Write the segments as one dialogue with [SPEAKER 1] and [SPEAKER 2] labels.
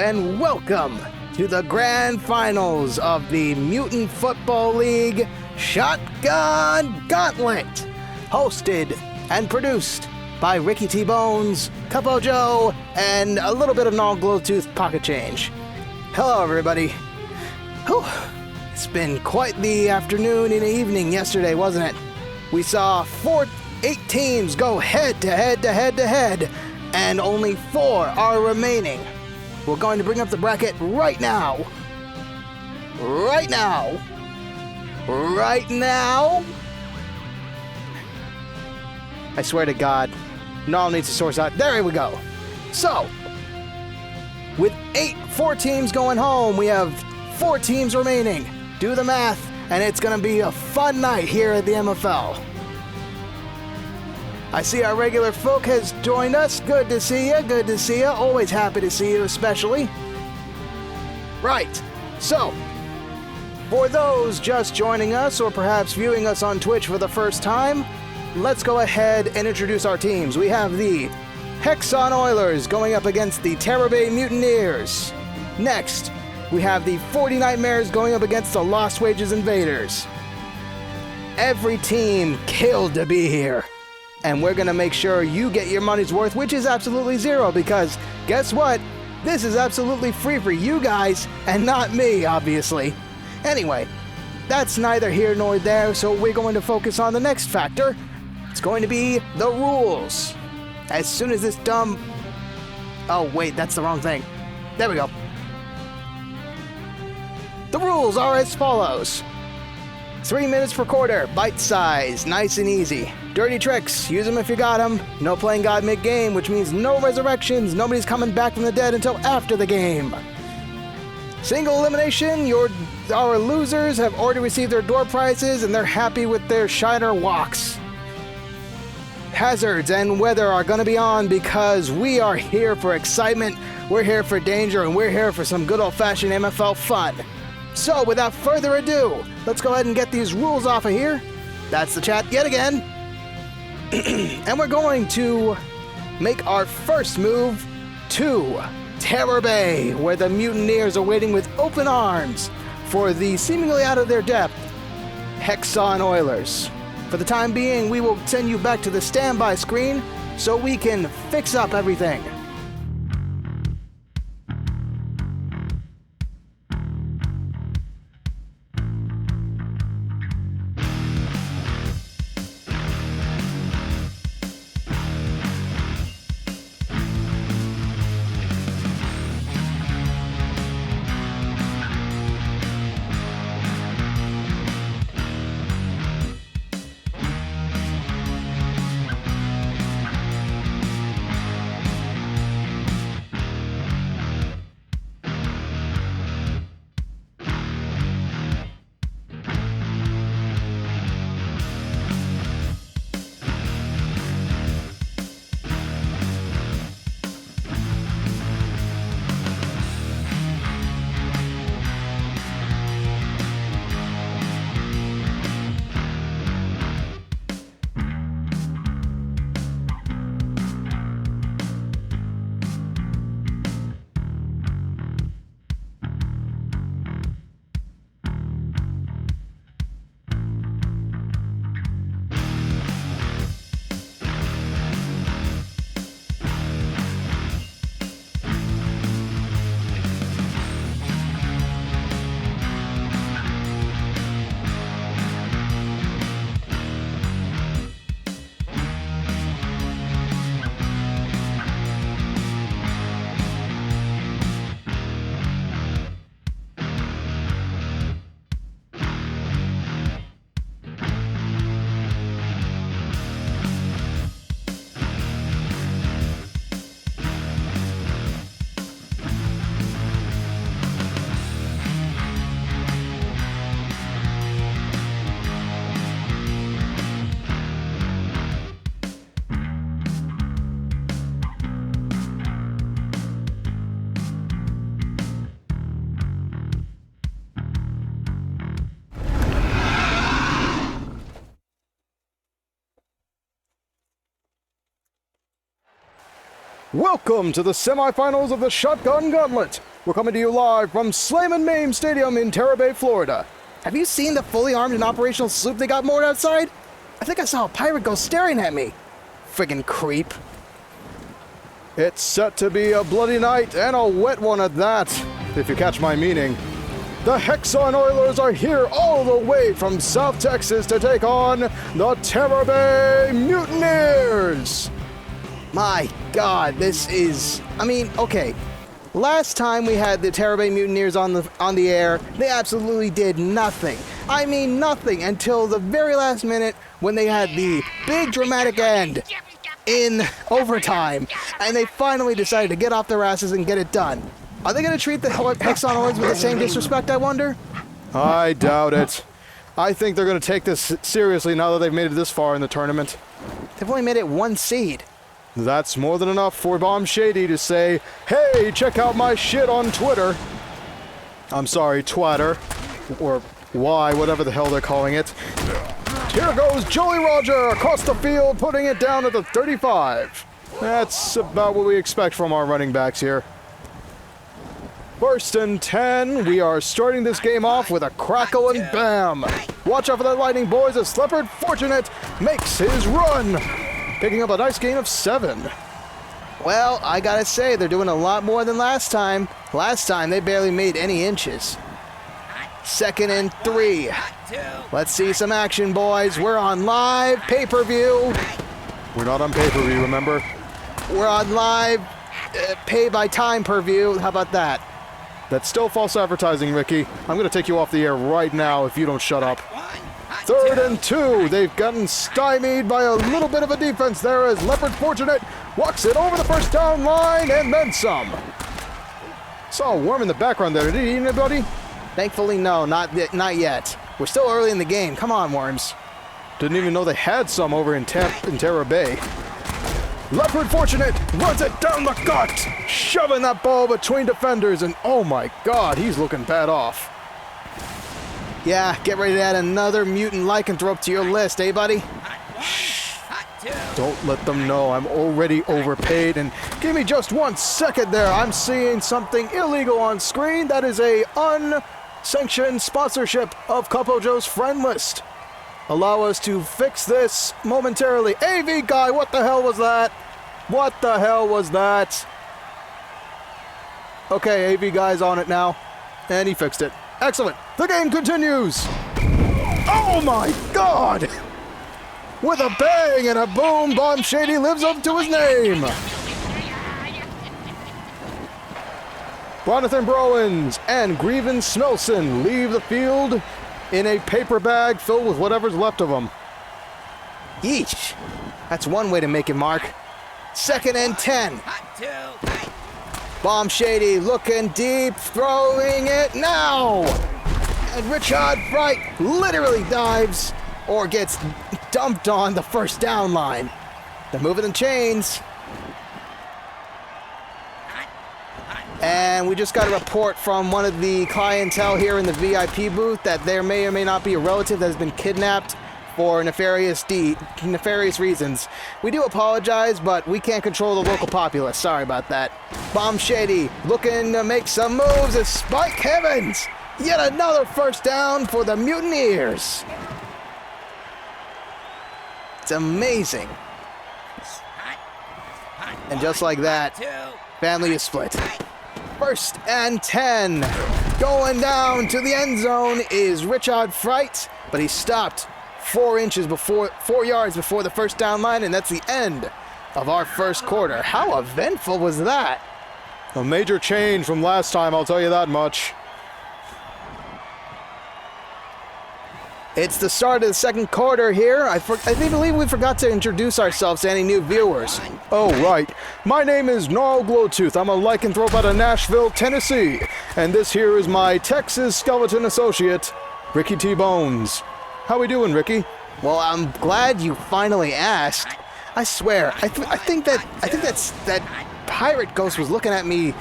[SPEAKER 1] and welcome to the grand finals of the Mutant Football League Shotgun Gauntlet, hosted and produced by Ricky T. Bones, KuppoJoe, and a little bit of Gnarl Glowtooth pocket change. Hello, everybody. Whew. It's been quite the afternoon and evening yesterday, wasn't it? We saw 8 teams go head to head, and only 4 are remaining. We're going to bring up the bracket right now. Right now. I swear to God, Gnarl needs to source out. There we go. So, with 4 teams going home, we have 4 teams remaining. Do the math, and it's going to be a fun night here at the MFL. I see our regular folk has joined us. Good to see you. Always happy to see you, especially. Right. So, for those just joining us or perhaps viewing us on Twitch for the first time, let's go ahead and introduce our teams. We have the Hexxon Oilers going up against the Terror Bay Mutaneers. Next, we have the 40 Nightmares going up against the Lost Wages Invaders. Every team killed to be here. And we're going to make sure you get your money's worth, which is absolutely zero, because guess what? This is absolutely free for you guys, and not me, obviously. Anyway, that's neither here nor there, so we're going to focus on the next factor. It's going to be the rules. As soon as this dumb... Oh, wait, that's the wrong thing. There we go. The rules are as follows. 3 minutes per quarter, bite size, nice and easy. Dirty tricks, use them if you got them. No playing God mid-game, which means no resurrections. Nobody's coming back from the dead until after the game. Single elimination, our losers have already received their door prizes and they're happy with their Shiner walks. Hazards and weather are going to be on because we are here for excitement, we're here for danger, and we're here for some good old-fashioned MFL fun. So, without further ado, let's go ahead and get these rules off of here. That's the chat yet again. And we're going to make our first move to Terror Bay, where the Mutineers are waiting with open arms for the seemingly out of their depth Hexxon Oilers. For the time being, we will send you back to the standby screen so we can fix up everything. Welcome to the semifinals of the Shotgun Gauntlet. We're coming to you live from Slam and Maim Stadium in Terra Bay, Florida. Have you seen the fully armed and operational sloop they got moored outside? I think I saw a pirate ghost staring at me. Friggin' creep. It's set to be a bloody night, and a wet one at that, if you catch my meaning. The Hexxon Oilers are here all the way from South Texas to take on the Terra Bay Mutineers! My God, this is... I mean, okay. Last time we had the Terra Bay Mutineers on the air, they absolutely did nothing. I mean nothing until the very last minute when they had the big dramatic end in overtime, and they finally decided to get off their asses and get it done. Are they going to treat the Hexxon Oilers with the same disrespect, I wonder? I doubt it. I think they're going to take this seriously now that they've made it this far in the tournament. They've only made it 1 seed. That's more than enough for Bomb Shady to say, hey, check out my shit on Twitter. I'm sorry, Twatter. Or Y, whatever the hell they're calling it. Here goes Jolly Roger across the field, putting it down at the 35. That's about what we expect from our running backs here. 1st and 10. We are starting this game off with a crackle and bam. Watch out for that lightning, boys, as Leopard Fortunate makes his run, picking up a nice gain of 7. Well, I gotta say, they're doing a lot more than last time. Last time, they barely made any inches. 2nd and 3. Let's see some action, boys. We're on live pay-per-view. We're not on pay-per-view, remember? We're on live pay-by-time per-view. How about that? That's still false advertising, Ricky. I'm going to take you off the air right now if you don't shut up. 3rd and 2. They've gotten stymied by a little bit of a defense there as Leopard Fortunate walks it over the first down line and then some. Saw a worm in the background there. Did he eat anybody? Thankfully, no, not yet. We're still early in the game. Come on, worms. Didn't even know they had some over in Terra Bay. Leopard Fortunate runs it down the gut, shoving that ball between defenders, and oh my God, he's looking bad off. Yeah, get ready to add another mutant lycanthrope to your list, eh, buddy? Shh. Don't let them know I'm already overpaid, and give me just 1 second there. I'm seeing something illegal on screen. That is a unsanctioned sponsorship of KuppoJoe's friend list. Allow us to fix this momentarily. AV guy, what the hell was that? What the hell was that? Okay, AV guy's on it now, and he fixed it. Excellent. The game continues. Oh my God! With a bang and a boom, Bomb Shady lives up to his name. Jonathan Browens and Grievance Smelson leave the field in a paper bag filled with whatever's left of them. Yeesh. That's one way to make it, Mark. 2nd and 10. Bomb Shady looking deep, throwing it now. And Richard Bright literally dives or gets dumped on the first down line. They're moving the chains. And we just got a report from one of the clientele here in the VIP booth that there may or may not be a relative that has been kidnapped for nefarious reasons. We do apologize, but we can't control the local populace. Sorry about that. Bomb Shady looking to make some moves as Spike Heavens. Yet another first down for the Mutineers. It's amazing. And just like that, family is split. 1st and 10. Going down to the end zone is Richard Fright, but he stopped 4 yards before the first down line, and that's the end of our first quarter. How eventful was that? A major change from last time, I'll tell you that much. It's the start of the second quarter here. I believe we forgot to introduce ourselves to any new viewers. Oh, right. My name is Gnarl Glowtooth. I'm a lycanthrope out of Nashville, Tennessee. And this here is my Texas skeleton associate, Ricky T. Bones. How we doing, Ricky? Well, I'm glad you finally asked. I swear, I think that pirate ghost was looking at me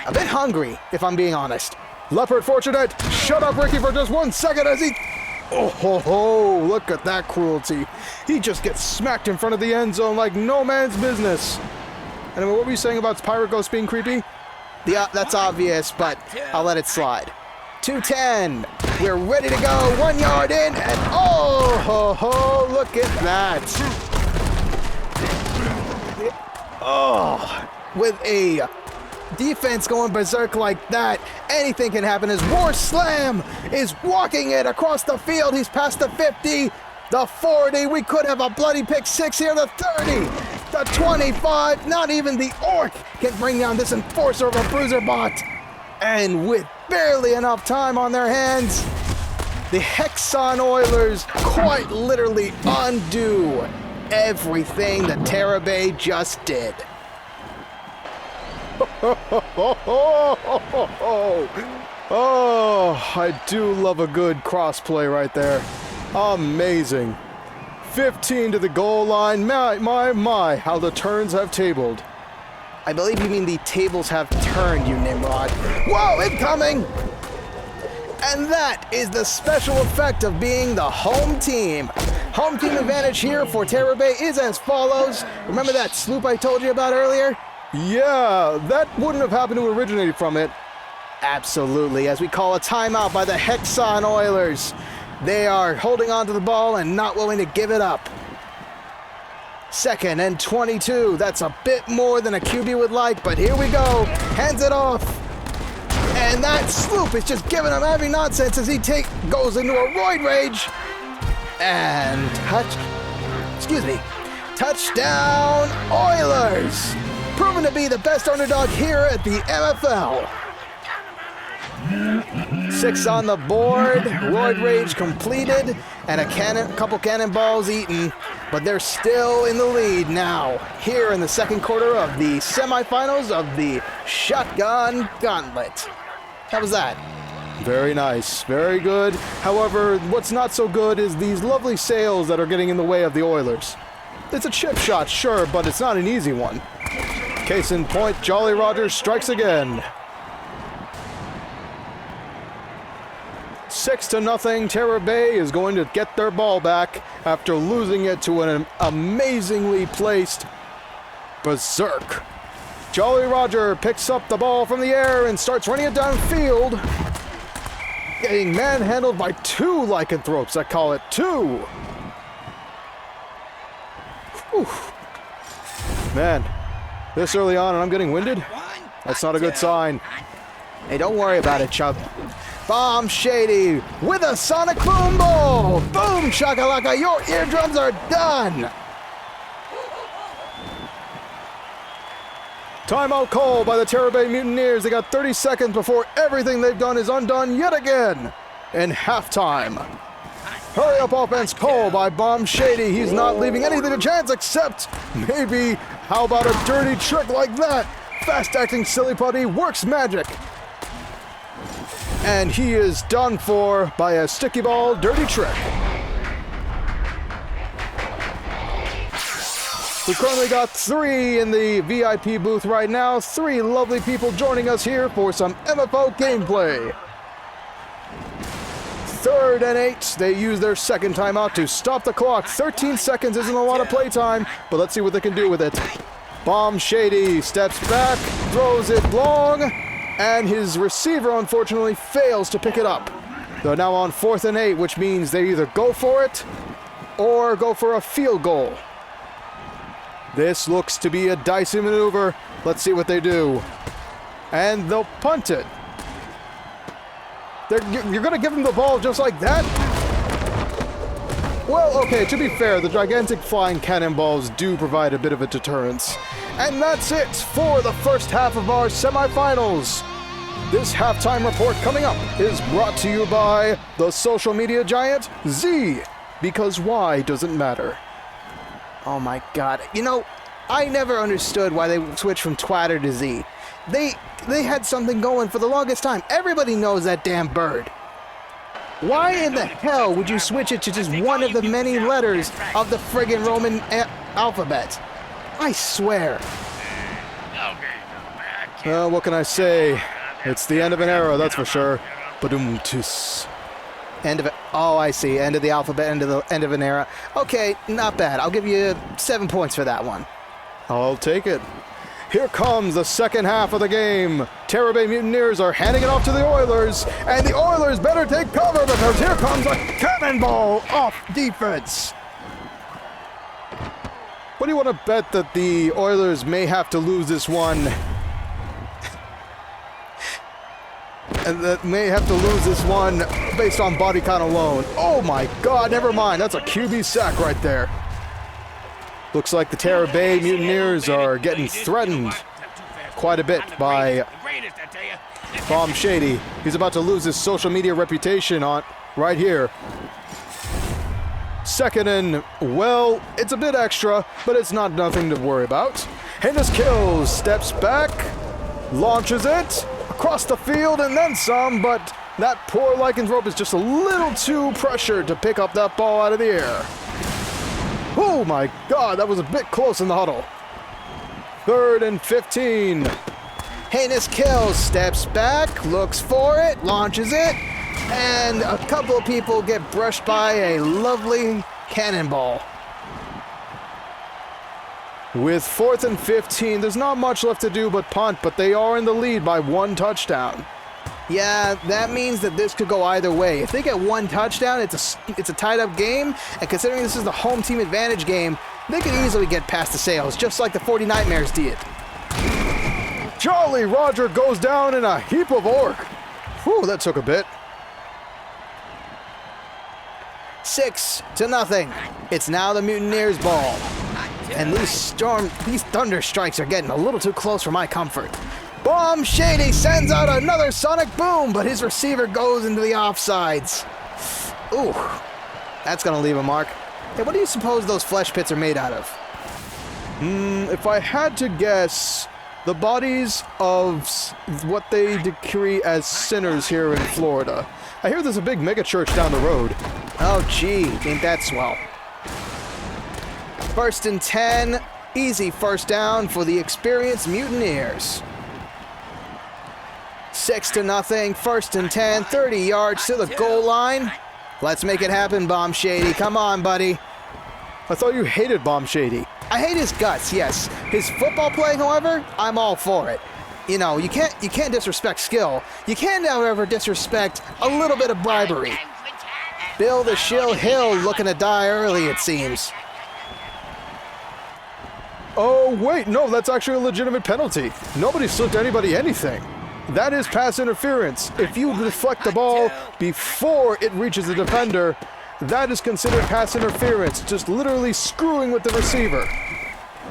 [SPEAKER 1] a bit hungry, if I'm being honest. Leopard Fortunate, shut up, Ricky, for just 1 second as he... Oh, ho, ho, look at that cruelty. He just gets smacked in front of the end zone like no man's business. And what were you saying about Pirate Ghost being creepy? That's obvious, but I'll let it slide. 210. We're ready to go. 1 yard in, and oh, ho, ho, look at that. Oh, with a defense going berserk like that, anything can happen as War Slam is walking it across the field. He's past the 50, the 40. We could have a bloody pick six here, the 30, the 25. Not even the Orc can bring down this enforcer of a bruiser bot. And with barely enough time on their hands, the Hexxon Oilers quite literally undo everything that Terabay just did. Oh, I do love a good crossplay right there. Amazing. 15 to the goal line. My, how the turns have tabled. I believe you mean the tables have turned, you Nimrod. Whoa, incoming! And that is the special effect of being the home team. Home team advantage here for Terabay is as follows. Remember that sloop I told you about earlier? Yeah, that wouldn't have happened to originate from it. Absolutely, as we call a timeout by the Hexxon Oilers. They are holding on to the ball and not willing to give it up. 2nd and 22. That's a bit more than a QB would like, but here we go. Hands it off. And that sloop is just giving him every nonsense as he goes into a roid rage. And touchdown Oilers. Proven to be the best underdog here at the MFL. 6 on the board, roid rage completed, and a couple cannonballs eaten, but they're still in the lead now, here in the 2nd quarter of the semifinals of the Shotgun Gauntlet. How was that? Very nice, very good. However, what's not so good is these lovely sails that are getting in the way of the Oilers. It's a chip shot, sure, but it's not an easy one. Case in point, Jolly Roger strikes again. 6-0, Terabay is going to get their ball back after losing it to an amazingly placed Berserk. Jolly Roger picks up the ball from the air and starts running it downfield. Getting manhandled by 2 lycanthropes, I call it 2. Whew. Man, this early on and I'm getting winded? That's not a good sign. Hey, don't worry about it, Chubb. Bomb Shady with a sonic boom ball. Boom shakalaka, your eardrums are done. Timeout call by the Terabay Mutineers. They got 30 seconds before everything they've done is undone yet again in halftime. Hurry up offense call by Bomb Shady. He's not leaving anything to chance except maybe, how about a dirty trick like that? Fast acting silly putty works magic. And he is done for by a sticky ball dirty trick. We've currently got 3 in the VIP booth right now. 3 lovely people joining us here for some MFL gameplay. 3rd and 8. They use their 2nd timeout to stop the clock. 13 seconds isn't a lot of play time, but let's see what they can do with it. Bomb Shady steps back, throws it long, and his receiver unfortunately fails to pick it up. They're now on 4th and 8, which means they either go for it or go for a field goal. This looks to be a dicey maneuver. Let's see what they do. And they'll punt it. You're going to give them the ball just like that? Well, okay, to be fair, the gigantic flying cannonballs do provide a bit of a deterrence. And that's it for the first half of our semifinals. This halftime report coming up is brought to you by the social media giant Z, because Y doesn't matter. Oh my god. You know, I never understood why they switched from Twitter to Z. They had something going for the longest time. Everybody knows that damn bird. Why in the hell would you switch it to just one of the many letters of the friggin' Roman alphabet? I swear. Well, what can I say? It's the end of an era, that's for sure. Ba-dum-tus. End of it. Oh, I see. End of the alphabet, end of an era. Okay, not bad. I'll give you 7 points for that one. I'll take it. Here comes the second half of the game. Terror Bay Mutineers are handing it off to the Oilers, and the Oilers better take cover because here comes a cannonball off defense. What do you want to bet that the Oilers may have to lose this one? And that may have to lose this one based on body count alone. Oh my god, never mind. That's a QB sack right there. Looks like the Terror Bay Mutineers are getting threatened quite a bit by Bomb Shady. He's about to lose his social media reputation on right here. Second and, well, it's a bit extra, but it's not nothing to worry about. Heinous Kills steps back, launches it across the field and then some, but that poor lycanthrope is just a little too pressured to pick up that ball out of the air. Oh my god, that was a bit close in the huddle. 3rd and 15. Heinous Kills steps back, looks for it, launches it, and a couple of people get brushed by a lovely cannonball. With 4th and 15, there's not much left to do but punt, but they are in the lead by 1 touchdown. Yeah, that means that this could go either way. If they get 1 touchdown, it's a tied-up game, and considering this is the home team advantage game, they could easily get past the Sails, just like the 40 Nightmares did. Jolly Roger goes down in a heap of orc. Whew, that took a bit. 6-0. It's now the Mutineers' ball. And these thunder strikes are getting a little too close for my comfort. Bomb Shady sends out another sonic boom, but his receiver goes into the offsides. Ooh, that's gonna leave a mark. Hey, what do you suppose those flesh pits are made out of? If I had to guess, the bodies of what they decree as sinners here in Florida. I hear there's a big mega church down the road. Oh gee, ain't that swell. 1st and 10, easy first down for the experienced Mutineers. 6-0, 1st and 10, 30 yards to the goal line. Let's make it happen, Bomb Shady. Come on, buddy. I thought you hated Bomb Shady. I hate his guts, yes. His football play, however, I'm all for it. You know, you can't disrespect skill. You can, however, disrespect a little bit of bribery. Bill the Shill Hill looking to die early, it seems. Oh, wait, no, that's actually a legitimate penalty. Nobody slipped anybody anything. That is pass interference. If you deflect the ball before it reaches the defender, that is considered pass interference, just literally screwing with the receiver.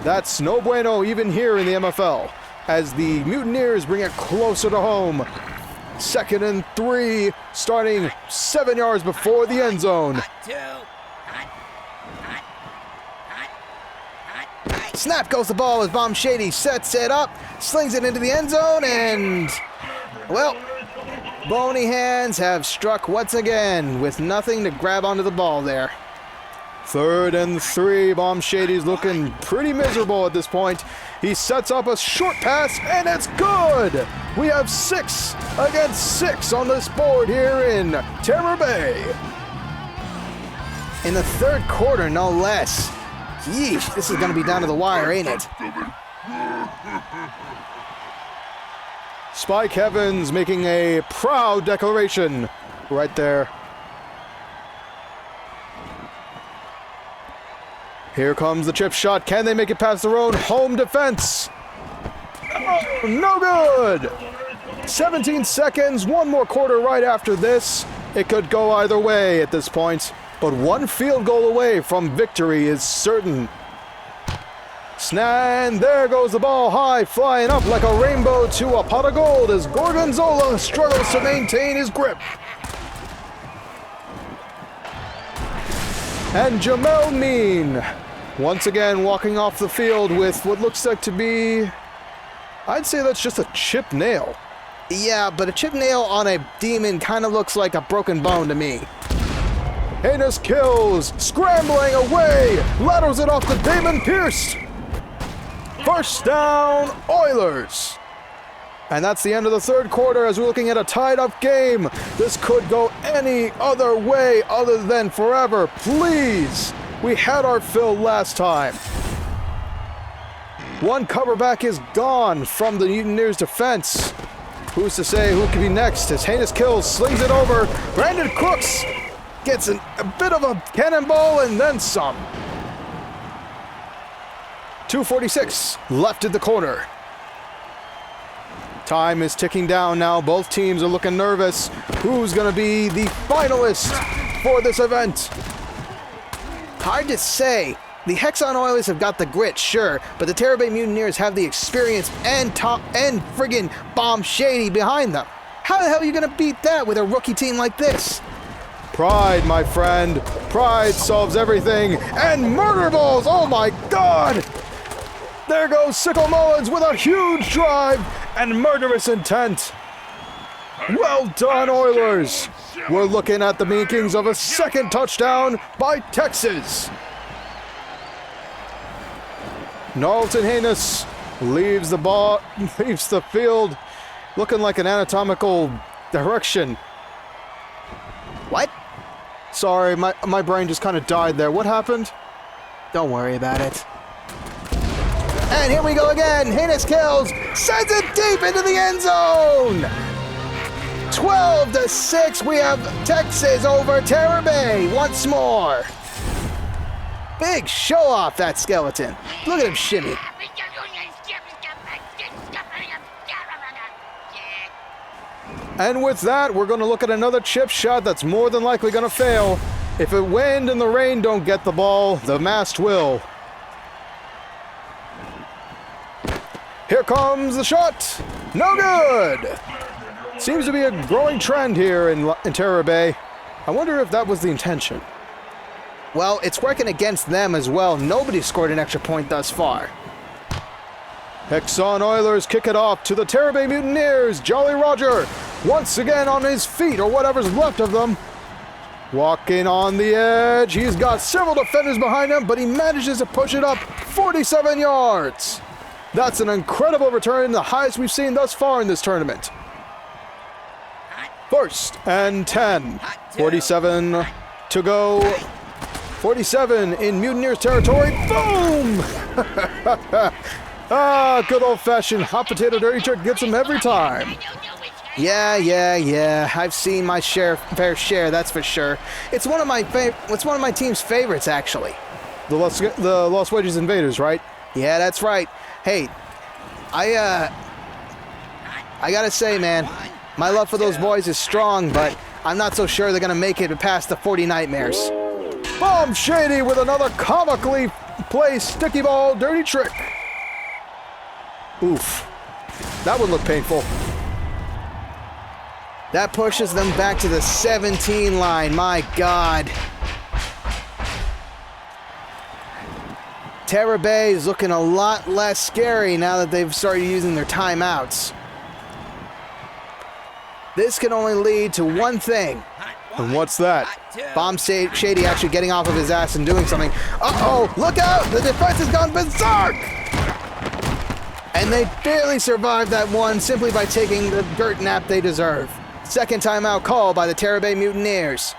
[SPEAKER 1] That's no bueno even here in the MFL, as the Mutineers bring it closer to home. 2nd and 3, starting 7 yards before the end zone. Snap goes the ball as Bomb Shady sets it up, slings it into the end zone, and, well, bony hands have struck once again with nothing to grab onto the ball there. 3rd and 3, Bomb Shady's looking pretty miserable at this point. He sets up a short pass, and it's good! We have 6 against 6 on this board here in Terror Bay. In the 3rd quarter, no less. Yeesh, this is going to be down to the wire, ain't it? Spike Evans making a proud declaration right there. Here comes the chip shot. Can they make it past their own home defense? Oh, no good! 17 seconds, 1 more quarter right after this. It could go either way at this point, but 1 field goal away from victory is certain. And there goes the ball high, flying up like a rainbow to a pot of gold as Gorgonzola struggles to maintain his grip. And Jamel Mean, once again walking off the field with what looks like to be, I'd say that's just a chipped nail. Yeah, but a chipped nail on a demon kind of looks like a broken bone to me. Heinous Kills, scrambling away, laterals it off the Damon Pierce. First down, Oilers. And that's the end of the 3rd quarter as we're looking at a tied-up game. This could go any other way other than forever. Please, we had our fill last time. One coverback is gone from the Mutineers' defense. Who's to say who could be next as Heinous Kills slings it over. Brandon Crooks gets a bit of a cannonball and then some. 2:46 left in the quarter. Time is ticking down now. Both teams are looking nervous. Who's going to be the finalist for this event? Hard to say. The Hexxon Oilers have got the grit, sure, but the Terror Bay Mutineers have the experience and friggin' Bomb Shady behind them. How the hell are you going to beat that with a rookie team like this? Pride, my friend. Pride solves everything. And murder balls! Oh my god! There goes Sickle Mullins with a huge drive and murderous intent. Well done, Oilers. We're looking at the makings of a second touchdown by Texas. Gnarlton Heinous leaves the field looking like an anatomical direction. What? Sorry, my brain just kind of died there. What happened? Don't worry about it. And here we go again. Heinous Kills sends it deep into the end zone. 12-6. We have Texas over Terror Bay once more. Big show off, that skeleton. Look at him shimmy. And with that, we're going to look at another chip shot that's more than likely going to fail. If the wind and the rain don't get the ball, the mast will. Here comes the shot. No good. Seems to be a growing trend here in Terror Bay. I wonder if that was the intention. Well, it's working against them as well. Nobody scored an extra point thus far. Hexxon Oilers kick it off to the Terror Bay Mutineers. Jolly Roger once again on his feet, or whatever's left of them. Walking on the edge. He's got several defenders behind him, but he manages to push it up 47 yards. That's an incredible return, the highest we've seen thus far in this tournament. First and 10. 47 to go. 47 in Mutineers territory. Boom! Good old-fashioned hot potato dirty trick gets him every time. Yeah. I've seen my fair share, that's for sure. It's one of my team's favorites, actually. The Lost Wages Invaders, right? Yeah, that's right. Hey, I gotta say, man, my love for those boys is strong, but I'm not so sure they're gonna make it past the 40 Nightmares. Bomb Shady with another comically placed sticky ball dirty trick. Oof. That would look painful. That pushes them back to the 17 line. My God. Terror Bay is looking a lot less scary now that they've started using their timeouts. This can only lead to one thing. And what's that? Bomb Shady actually getting off of his ass and doing something. Uh-oh, look out! The defense has gone berserk! And they barely survived that one simply by taking the dirt nap they deserve. Second timeout call by the Terror Bay Mutineers.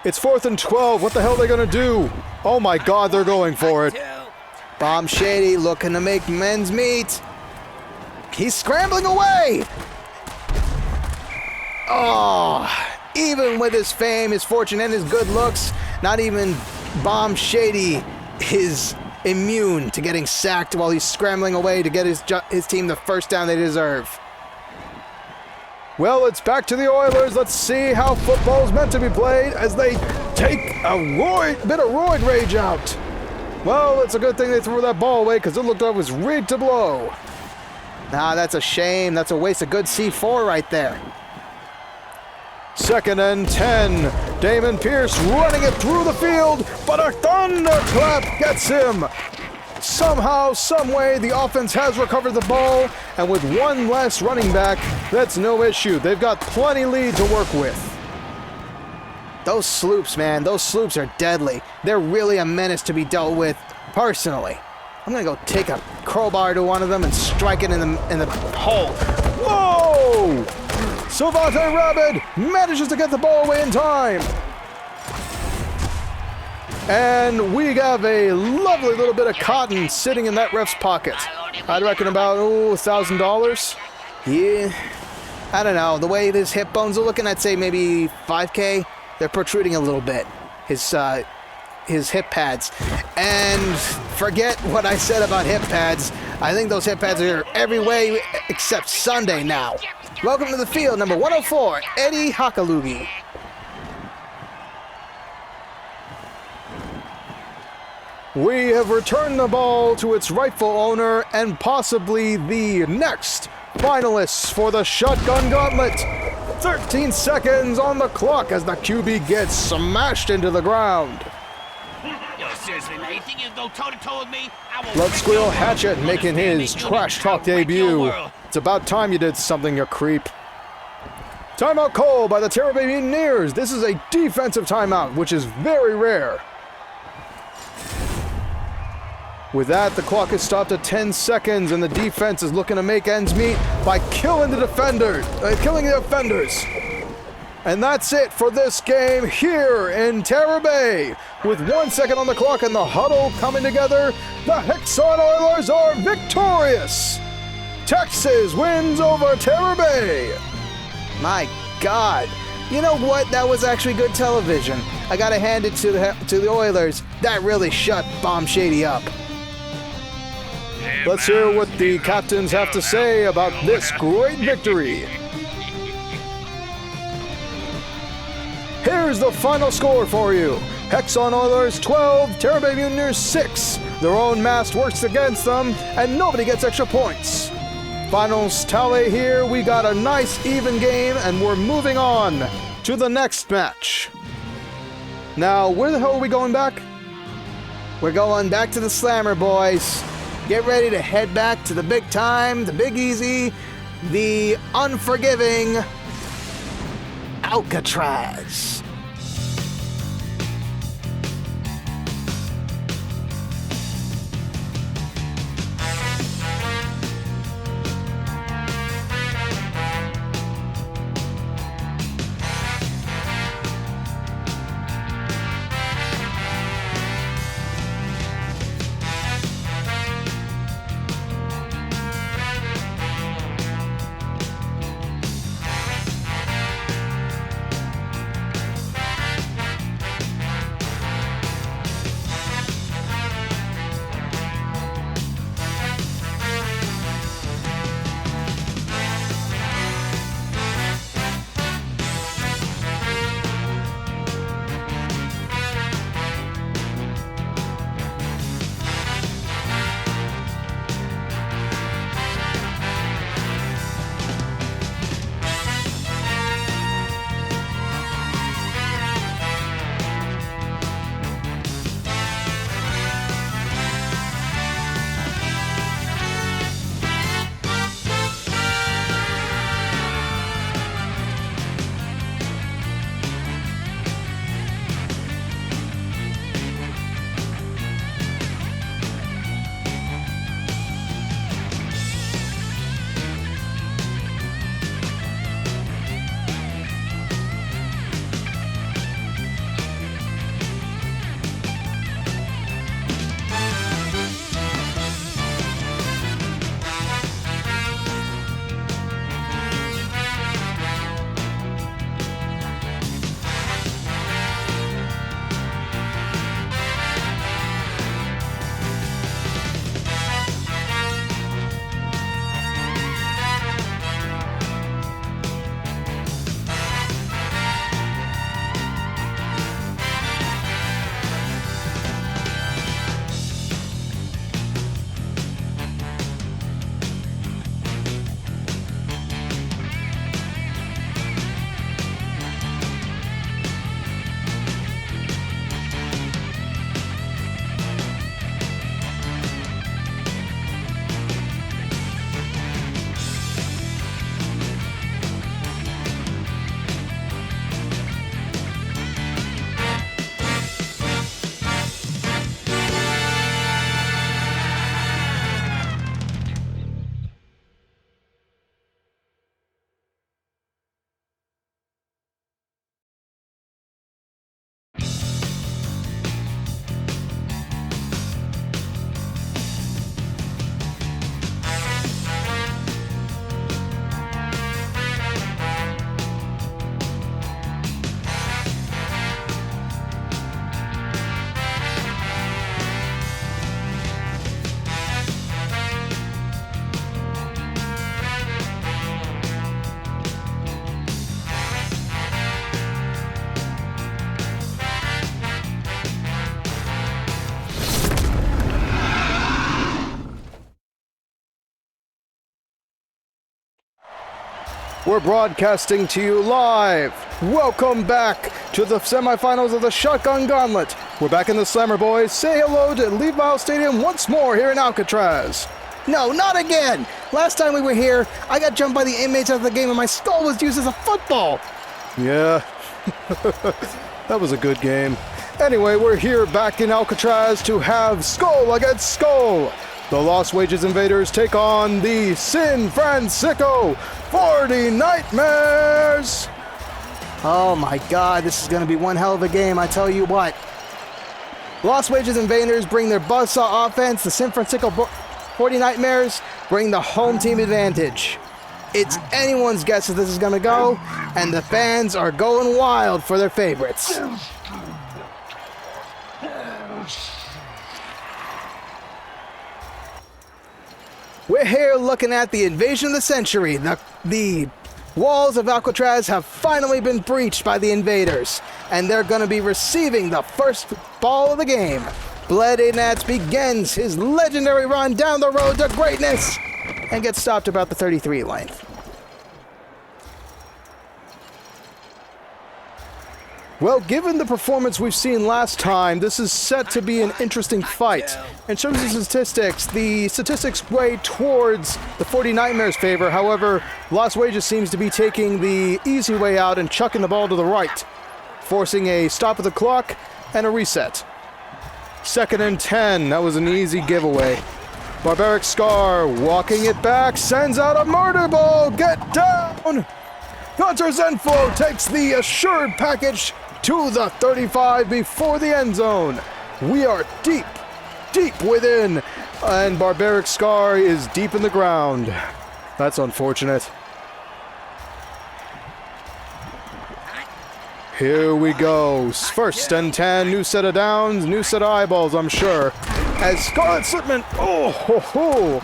[SPEAKER 1] It's 4th and 12. What the hell are they going to do? Oh my God, they're going for it. Bomb Shady looking to make men's meet. He's scrambling away. Oh, even with his fame, his fortune, and his good looks, not even Bomb Shady is immune to getting sacked while he's scrambling away to get his team the first down they deserve. Well, it's back to the Oilers. Let's see how football's meant to be played as they take a bit of roid rage out. Well, it's a good thing they threw that ball away because it looked like it was rigged to blow. Nah, that's a shame. That's a waste of good C4 right there. 2nd and 10. Damon Pierce running it through the field, but a thunderclap gets him. Somehow, someway, the offense has recovered the ball, and with one less running back, that's no issue. They've got plenty lead to work with. Those sloops, man, those sloops are deadly. They're really a menace to be dealt with personally. I'm gonna go take a crowbar to one of them and strike it in the hole. Whoa! Sylvante Rabid manages to get the ball away in time. And we have a lovely little bit of cotton sitting in that ref's pocket. I'd reckon about, $1,000. Yeah, I don't know. The way his hip bones are looking, I'd say maybe 5K. They're protruding a little bit. His hip pads. And forget what I said about hip pads. I think those hip pads are every way except Sunday now. Welcome to the field, number 104, Eddie Hakalugi. We have returned the ball to its rightful owner and possibly the next finalists for the Shotgun Gauntlet. 13 seconds on the clock as the QB gets smashed into the ground.
[SPEAKER 2] Seriously, now you think you can go toe-to-toe with me?
[SPEAKER 1] Blood Squirrel Hatchet making his trash talk debut. It's about time you did something, you creep. Timeout call by the Tampa Bay Mutaneers. This is a defensive timeout, which is very rare. With that, the clock is stopped at 10 seconds, and the defense is looking to make ends meet by killing the defenders. And that's it for this game here in Tampa Bay. With 1 second on the clock and the huddle coming together, the Hexxon Oilers are victorious. Texas wins over Tampa Bay. My God. You know what? That was actually good television. I gotta hand it to the Oilers. That really shut Bomb Shady up. Let's hear what the captains have to say about this great victory. Here's the final score for you. Hexxon Oilers 12, Tampa Bay Mutineers 6. Their own mask works against them, and nobody gets extra points. Finals tally here, we got a nice even game, and we're moving on to the next match. Now, where the hell are we going back? We're going back to the Slammer, boys. Get ready to head back to the big time, the big easy, the unforgiving Alcatraz. We're broadcasting to you live. Welcome back to the semifinals of the Shotgun Gauntlet. We're back in the Slammer, boys. Say hello to EVLSN Stadium once more here in Alcatraz. No, not again! Last time we were here, I got jumped by the inmates after the game and my skull was used as a football. Yeah, that was a good game. Anyway, we're here back in Alcatraz to have skull against skull. The Lost Wages Invaders take on the Sin Fransicko 40 Nightmares. Oh my god, this is going to be one hell of a game, I tell you what. Lost Wages Invaders bring their buzzsaw offense. The Sin Fransicko 40 Nightmares bring the home team advantage. It's anyone's guess if this is going to go, and the fans are going wild for their favorites. We're here looking at the invasion of the century. The walls of Alcatraz have finally been breached by the invaders, and they're going to be receiving the first ball of the game. Bloody Nats begins his legendary run down the road to greatness and gets stopped about the 33 length. Well, given the performance we've seen last time, this is set to be an interesting fight. In terms of statistics, the statistics weigh towards the 40 Nightmares' favor. However, Lost Wages seems to be taking the easy way out and chucking the ball to the right, forcing a stop of the clock and a reset. 2nd and 10, that was an easy giveaway. Barbaric Scar walking it back, sends out a murder ball, get down! Gunter Zenflo takes the assured package to the 35 before the end zone. We are deep, deep within, and Barbaric Scar is deep in the ground. That's unfortunate. Here we go. 1st and 10, new set of downs, new set of eyeballs, I'm sure. As Scarlet Slipman, oh ho ho!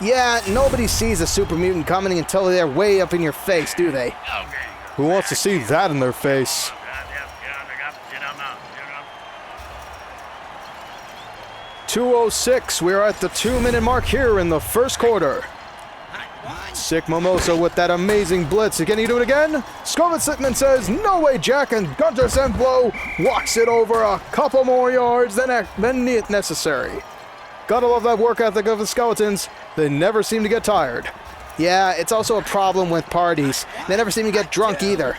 [SPEAKER 1] Yeah, nobody sees a super mutant coming until they're way up in your face, do they? Who wants to see that in their face? 2:06, we're at the 2-minute mark here in the first quarter. Sick Mimosa with that amazing blitz. Can he do it again? Scarlet Slipman says, no way, Jack, and Gunter Zenflo walks it over a couple more yards than necessary. Gotta love that work ethic of the Skeletons. They never seem to get tired. Yeah, it's also a problem with parties. They never seem to get drunk either.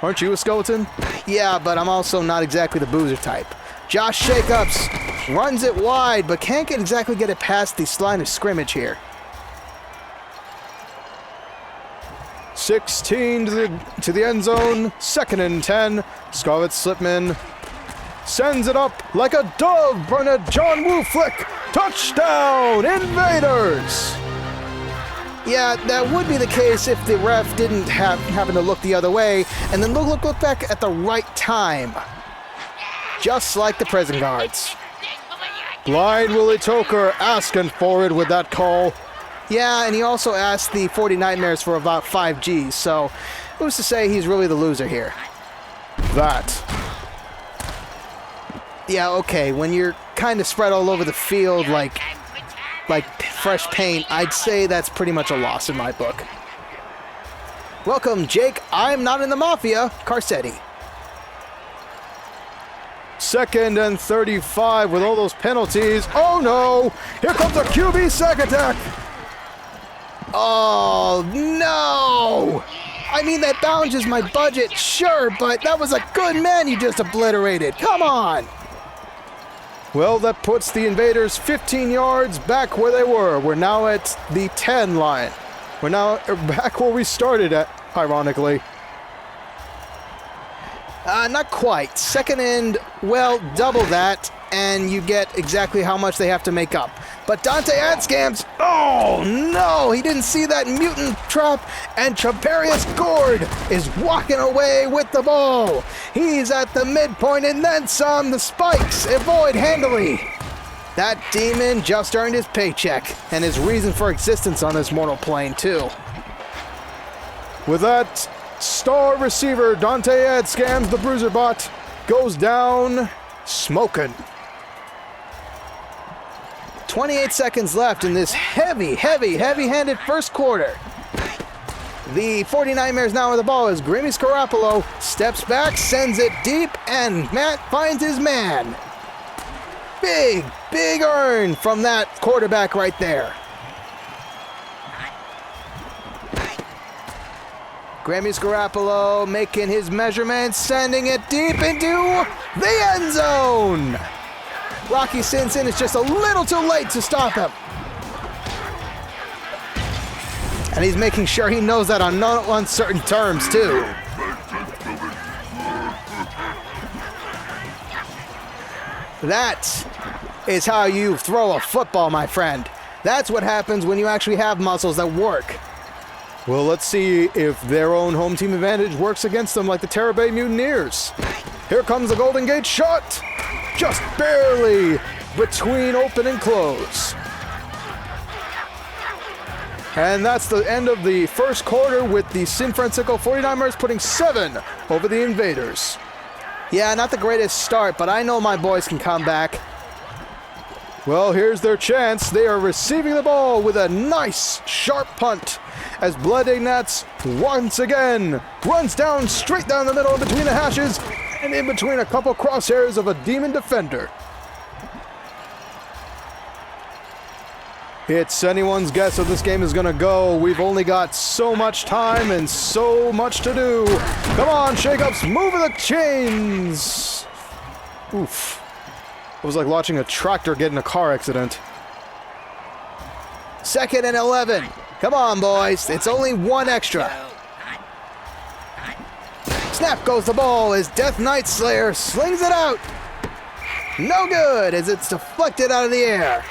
[SPEAKER 1] Aren't you a skeleton? Yeah, but I'm also not exactly the boozer type. Josh Shakeups runs it wide, but can't exactly get it past the line of scrimmage here. 16 to the end zone. 2nd and 10. Scarlet Slipman sends it up like a dove on a John Woo flick. Touchdown, Invaders! Yeah, that would be the case if the ref didn't happen to look the other way and then look back at the right time. Just like the prison guards. Blind Willie Toker asking for it with that call. Yeah, and he also asked the 40 Nightmares for about 5 Gs, so who's to say he's really the loser here? That. Yeah, okay, when you're kind of spread all over the field like fresh paint, I'd say that's pretty much a loss in my book. Welcome, Jake. I'm not in the Mafia. Carcetti. 2nd and 35 with all those penalties. Oh no! Here comes a QB sack attack! Oh no! I mean, that bounces my budget, sure, but that was a good man you just obliterated. Come on! Well, that puts the Invaders 15 yards back where they were. We're now at the 10 line. We're now back where we started at, ironically. Not quite. 2nd and, well, double that, and you get exactly how much they have to make up. But Dante Adscams, oh no, he didn't see that mutant trap, and Traparius Gord is walking away with the ball. He's at the midpoint and then some. The spikes avoid handily. That demon just earned his paycheck and his reason for existence on this mortal plane too. With that, star receiver Dante Adscams, the bruiser bot, goes down smoking. 28 seconds left in this heavy-handed first quarter. The 49ers now with the ball as Grimmy Scarapolo steps back, sends it deep, and Matt finds his man. Big earn from that quarterback right there. Grammy Scarapolo making his measurements, sending it deep into the end zone. Rocky Simpson is just a little too late to stop him. And he's making sure he knows that on no uncertain terms, too. That is how you throw a football, my friend. That's what happens when you actually have muscles that work. Well, let's see if their own home team advantage works against them like the Terror Bay Mutineers. Here comes the Golden Gate shot. Just barely between open and close. And that's the end of the first quarter with the San Francisco 49ers putting 7 over the Invaders. Yeah, not the greatest start, but I know my boys can come back. Well, here's their chance. They are receiving the ball with a nice, sharp punt as Blood Ignatz once again runs down straight down the middle between the hashes and in between a couple crosshairs of a demon defender. It's anyone's guess how this game is going to go. We've only got so much time and so much to do. Come on, Shake-Ups, move the chains. Oof. It was like watching a tractor get in a car accident. 2nd and 11. Come on, boys. It's only one extra. Snap goes the ball as Death Knight Slayer slings it out. No good as it's deflected out of the air.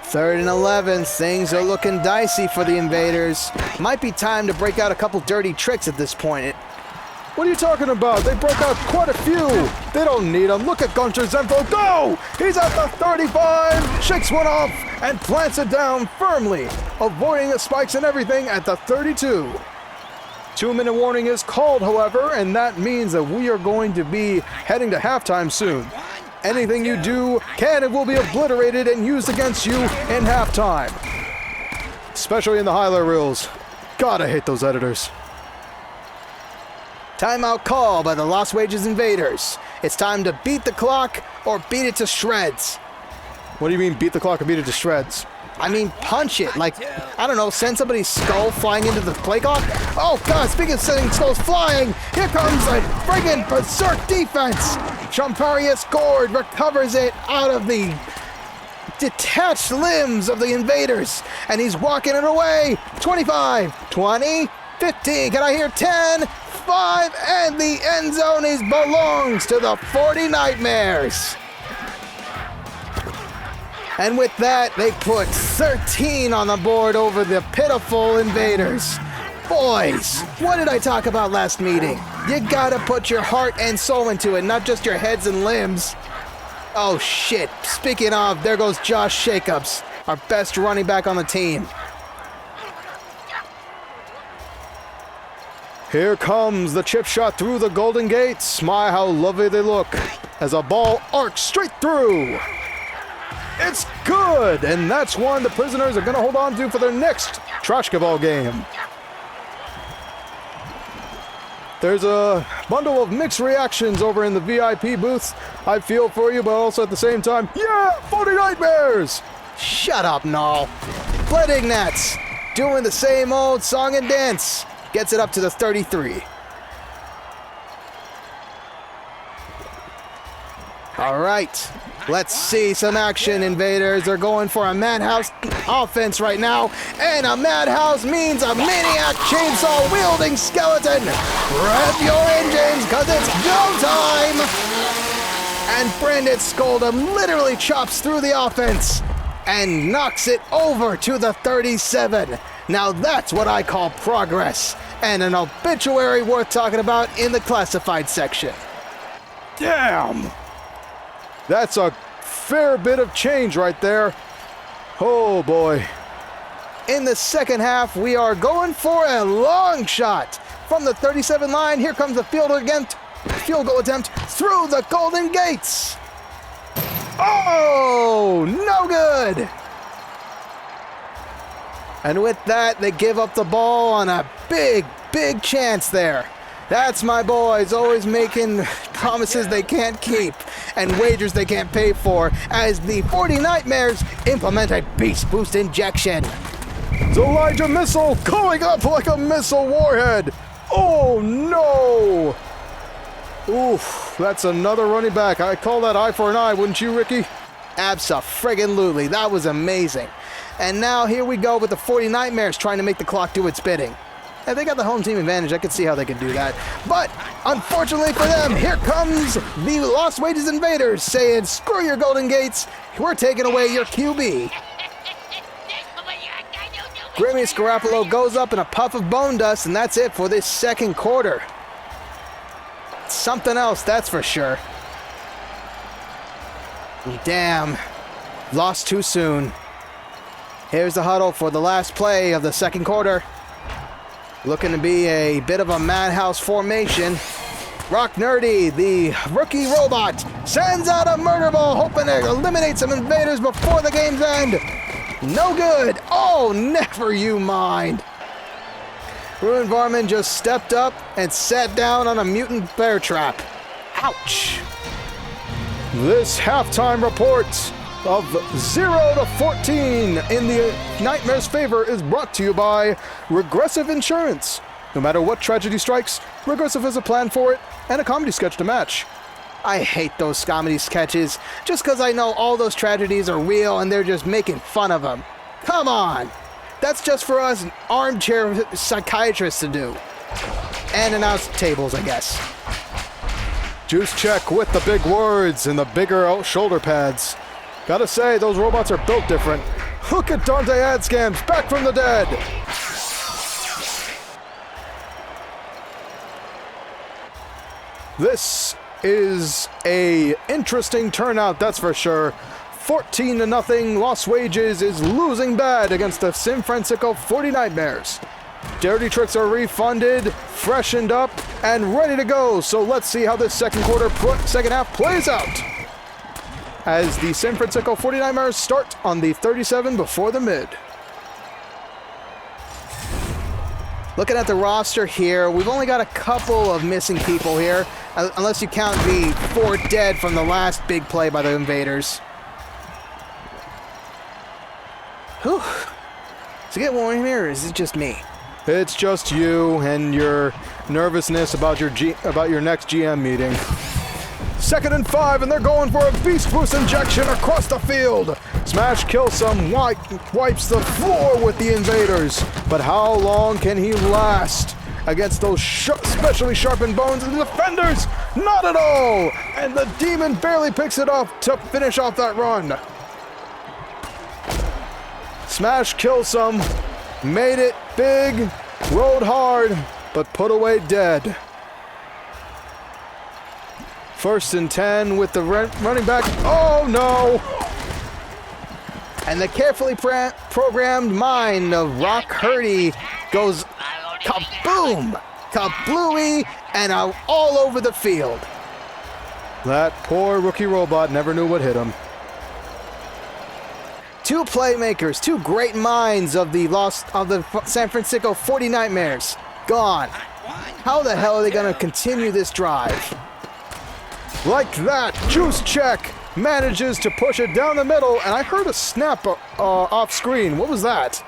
[SPEAKER 1] 3rd and 11, things are looking dicey for the Invaders. Might be time to break out a couple dirty tricks at this point. What are you talking about? They broke out quite a few. They don't need them. Look at Gunter Zenfo go! He's at the 35, shakes one off, and plants it down firmly, avoiding the spikes and everything at the 32. 2-minute warning is called, however, and that means that we are going to be heading to halftime soon. Anything you do can and will be obliterated and used against you in halftime. Especially in the highlight reels. God, I hate those editors. Timeout call by the Lost Wages Invaders. It's time to beat the clock or beat it to shreds. What do you mean beat the clock or beat it to shreds? I mean punch it, like, I don't know, send somebody's skull flying into the play clock? Oh god, speaking of sending skulls flying, here comes a friggin' berserk defense! Champarius Gord recovers it out of the detached limbs of the Invaders, and he's walking it away! 25, 20, 15, can I hear 10, 5, and the end zone belongs to the 40 Nightmares! And with that, they put 13 on the board over the pitiful Invaders. Boys, what did I talk about last meeting? You gotta put your heart and soul into it, not just your heads and limbs. Oh shit, speaking of, there goes Josh Shakeups, our best running back on the team. Here comes the chip shot through the Golden Gates. My, how lovely they look as a ball arcs straight through. It's good, and that's one the prisoners are going to hold on to for their next Trashka Ball game. There's a bundle of mixed reactions over in the VIP booths. I feel for you, but also at the same time, yeah, 40 Nightmares! Shut up, Gnarl. Blood Ignatz, doing the same old song and dance. Gets it up to the 33. All right, let's see some action, Invaders. They're going for a madhouse offense right now, and a madhouse means a maniac chainsaw-wielding skeleton. Rev your engines, because it's go time! And Brandon Skoldum literally chops through the offense and knocks it over to the 37. Now that's what I call progress, and an obituary worth talking about in the classified section. Damn! That's a fair bit of change right there. Oh boy. In the second half, we are going for a long shot. From the 37 line, here comes the field goal attempt through the Golden Gates. Oh, no good. And with that, they give up the ball on a big chance there. That's my boys, always making promises they can't keep and wagers they can't pay for as the 40 Nightmares implement a Beast Boost injection.
[SPEAKER 3] It's Elijah Missile going up like a missile warhead. Oh no! Oof, that's another running back. I call that eye for an eye, wouldn't you, Ricky?
[SPEAKER 1] Abso-friggin-lutely, that was amazing. And now here we go with the 40 Nightmares trying to make the clock do its bidding. And they got the home team advantage. I could see how they could do that. But unfortunately for them, here comes the Lost Wages Invaders saying, screw your Golden Gates, we're taking away your QB. Grimmy Scarapolo goes up in a puff of bone dust, and that's it for this second quarter. Something else, that's for sure. Damn, lost too soon. Here's the huddle for the last play of the second quarter. Looking to be a bit of a madhouse formation. Rock Nerdy, the rookie robot, sends out a murder ball, hoping to eliminate some invaders before the game's end. No good. Oh, never you mind. Ruin Varman just stepped up and sat down on a mutant bear trap. Ouch.
[SPEAKER 3] This halftime report of 0-14 in the Nightmares' favor is brought to you by Regressive Insurance. No matter what tragedy strikes, Regressive has a plan for it and a comedy sketch to match.
[SPEAKER 1] I hate those comedy sketches just because I know all those tragedies are real and they're just making fun of them. Come on! That's just for us armchair psychiatrists to do. And announce tables, I guess.
[SPEAKER 3] Juice Check with the big words and the bigger shoulder pads. Gotta say, those robots are built different. Look at Dante Adscams back from the dead. This is a interesting turnout, that's for sure. 14-0, Lost Wages is losing bad against the Fransicko 40 Nightmares. Dirty Tricks are refunded, freshened up, and ready to go. So let's see how this second half plays out. As the Fransicko 40 Nightmares start on the 37 before the mid.
[SPEAKER 1] Looking at the roster here, we've only got a couple of missing people here, unless you count the 4 dead from the last big play by the Invaders. Whew. Does it get warm here, or is it just me?
[SPEAKER 3] It's just you and your nervousness about your next GM meeting. 2nd and 5, and they're going for a Beast Boost injection across the field. Smash Killsome wipes the floor with the Invaders. But how long can he last against those specially sharpened bones of the defenders? Not at all! And the Demon barely picks it up to finish off that run. Smash Killsome made it big, rode hard, but put away dead. 1st and 10 with the running back. Oh no! And the carefully programmed mind of Rock Hurdy goes kaboom, kablooey, and all over the field. That poor rookie robot never knew what hit him.
[SPEAKER 1] 2 playmakers, 2 great minds of the San Fransicko 40 Nightmares gone. How the hell are they going to continue this drive?
[SPEAKER 3] Like that, Juice Check manages to push it down the middle, and I heard a snap off screen. What was that?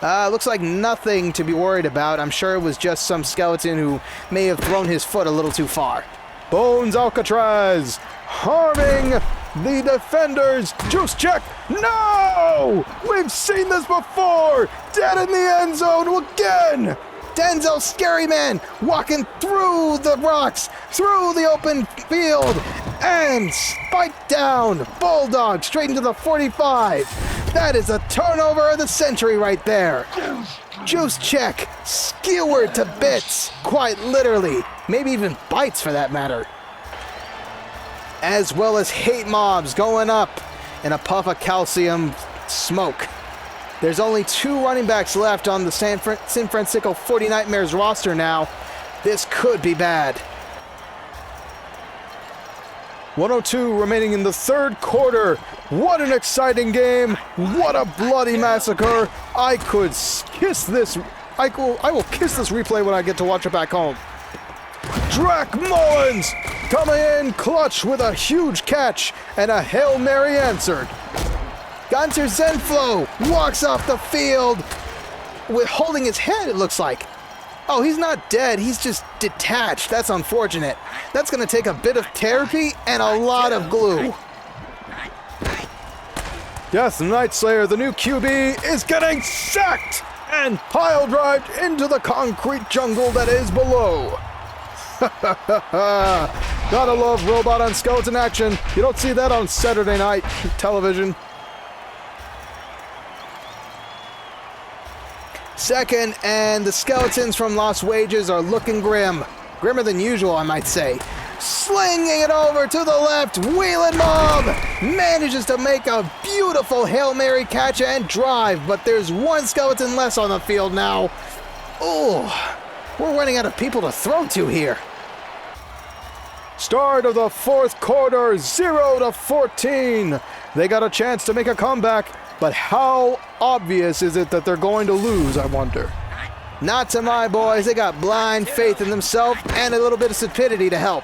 [SPEAKER 1] Looks like nothing to be worried about. I'm sure it was just some skeleton who may have thrown his foot a little too far.
[SPEAKER 3] Bones Alcatraz harming the defenders. Juice Check. No! We've seen this before. Dead in the end zone again.
[SPEAKER 1] Denzel Scary Man walking through the rocks, through the open field, and spiked down. Bulldog straight into the 45. That is a turnover of the century right there. Juice Check skewered to bits, quite literally. Maybe even bites for that matter. As well as hate mobs going up in a puff of calcium smoke. There's only 2 running backs left on the San Fransicko 40 Nightmares roster now. This could be bad.
[SPEAKER 3] 1:02 remaining in the 3rd quarter. What an exciting game. What a bloody massacre. I could kiss this. I will kiss this replay when I get to watch it back home. Drac Mullins coming in clutch with a huge catch and a Hail Mary answered.
[SPEAKER 1] Gunter Zenflo walks off the field with holding his head, it looks like. Oh, he's not dead. He's just detached. That's unfortunate. That's going to take a bit of therapy and a lot of glue.
[SPEAKER 3] Death Knight Slayer, the new QB, is getting sacked and pile drived into the concrete jungle that is below. Gotta love robot on skeleton action. You don't see that on Saturday night television.
[SPEAKER 1] Second, and the skeletons from Lost Wages are looking grim. Grimmer than usual, I might say. Slinging it over to the left, Wheeling Mob manages to make a beautiful Hail Mary catch and drive, but there's one skeleton less on the field now. Oh, we're running out of people to throw to here.
[SPEAKER 3] Start of the fourth quarter, 0-14. They got a chance to make a comeback, but how obvious is it that they're going to lose, I wonder?
[SPEAKER 1] Not to my boys. They got blind faith in themselves and a little bit of stupidity to help.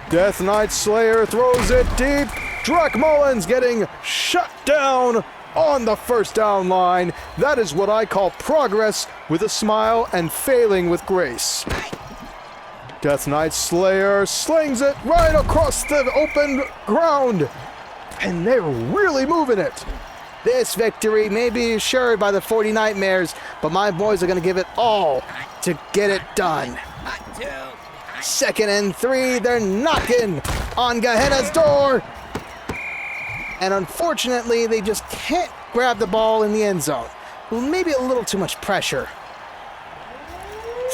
[SPEAKER 3] Death Knight Slayer throws it deep. Drac Mullins getting shut down on the first down line. That is what I call progress with a smile and failing with grace. Death Knight Slayer slings it right across the open ground. And they're really moving it.
[SPEAKER 1] This victory may be assured by the 40 Nightmares, but my boys are going to give it all to get it done. 2nd and 3, they're knocking on Gehenna's door. And unfortunately, they just can't grab the ball in the end zone. Well, maybe a little too much pressure.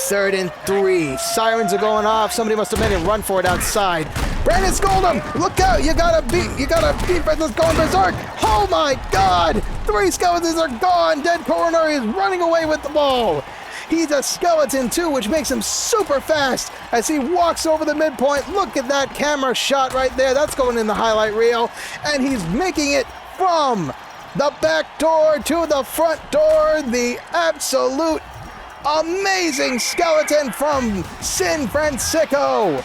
[SPEAKER 1] 3rd and 3, sirens are going off. Somebody must have made a run for it outside. Brandon Scoldham, look out! You got a defense that's going berserk. Oh my God! 3 skeletons are gone. Dead Coroner is running away with the ball. He's a skeleton too, which makes him super fast as he walks over the midpoint. Look at that camera shot right there. That's going in the highlight reel. And he's making it from the back door to the front door. The absolute amazing skeleton from Sin Fransicko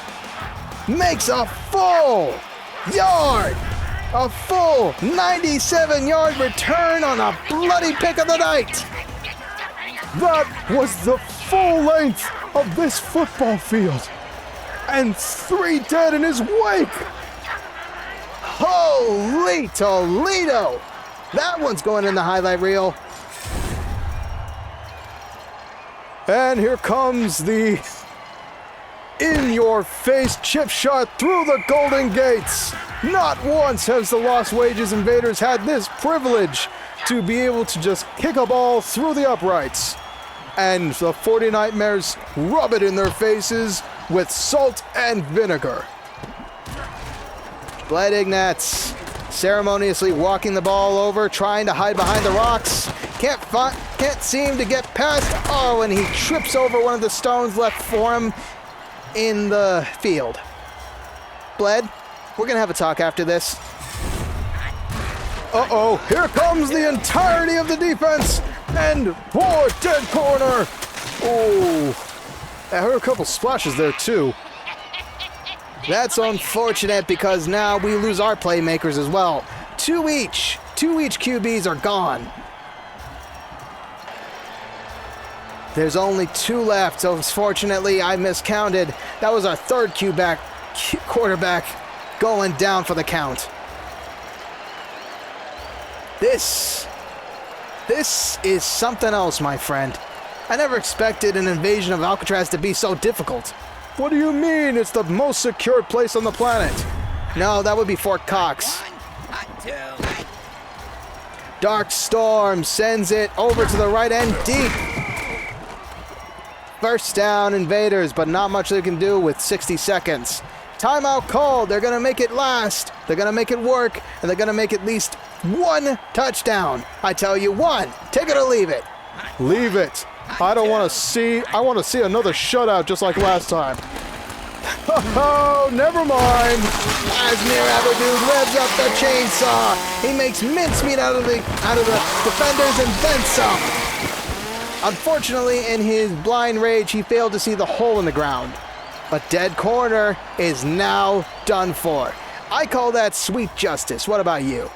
[SPEAKER 1] makes a full 97-yard return on a bloody pick of the night.
[SPEAKER 3] That was the full length of this football field. And 3 dead in his wake.
[SPEAKER 1] Holy Toledo! That one's going in the highlight reel.
[SPEAKER 3] And here comes the in-your-face chip shot through the Golden Gates. Not once has the Lost Wages Invaders had this privilege to be able to just kick a ball through the uprights. And the 40 Nightmares rub it in their faces with salt and vinegar.
[SPEAKER 1] Bled Ignatz ceremoniously walking the ball over, trying to hide behind the rocks. Can't seem to get past. Oh, and he trips over one of the stones left for him in the field. Bled, we're going to have a talk after this.
[SPEAKER 3] Uh-oh, here comes the entirety of the defense. And poor Dead Corner. Oh, I heard a couple splashes there too.
[SPEAKER 1] That's unfortunate because now we lose our playmakers as well. Two each QBs are gone. There's only 2 left, so fortunately I miscounted. That was our 3rd quarterback going down for the count. This is something else, my friend. I never expected an invasion of Alcatraz to be so difficult.
[SPEAKER 3] What do you mean? It's the most secure place on the planet.
[SPEAKER 1] No, that would be Fort Cox. Dark Storm sends it over to the right end deep. First down, Invaders, but not much they can do with 60 seconds. Timeout called. They're going to make it last. They're going to make it work, and they're going to make at least 1 touchdown. I tell you, 1. Take it or leave it.
[SPEAKER 3] Leave it. I want to see another shutout just like last time. Oh, never mind.
[SPEAKER 1] Asmir Aberdude revs up the chainsaw. He makes mincemeat out of the defenders and then some. Unfortunately, in his blind rage, he failed to see the hole in the ground. But Dead Corner is now done for. I call that sweet justice. What about you?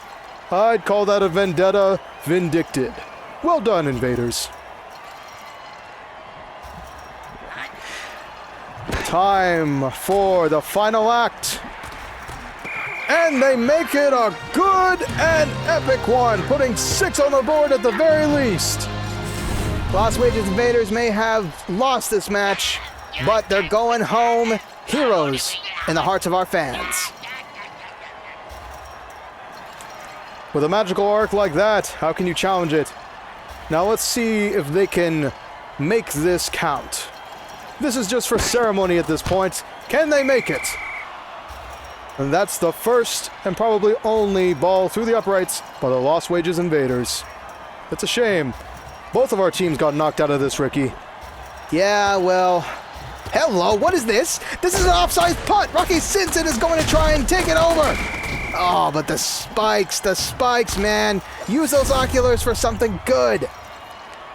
[SPEAKER 3] I'd call that a vendetta vindicted. Well done, Invaders. Time for the final act. And they make it a good and epic one, putting 6 on the board at the very least.
[SPEAKER 1] Lost Wages Invaders may have lost this match, but they're going home heroes in the hearts of our fans.
[SPEAKER 3] With a magical arc like that, how can you challenge it? Now let's see if they can make this count. This is just for ceremony at this point. Can they make it? And that's the first and probably only ball through the uprights by the Lost Wages Invaders. It's a shame. Both of our teams got knocked out of this, Ricky.
[SPEAKER 1] Yeah, well... Hello, what is this? This is an offside putt! Rocky Simpson is going to try and take it over! Oh, but the spikes, man. Use those oculars for something good.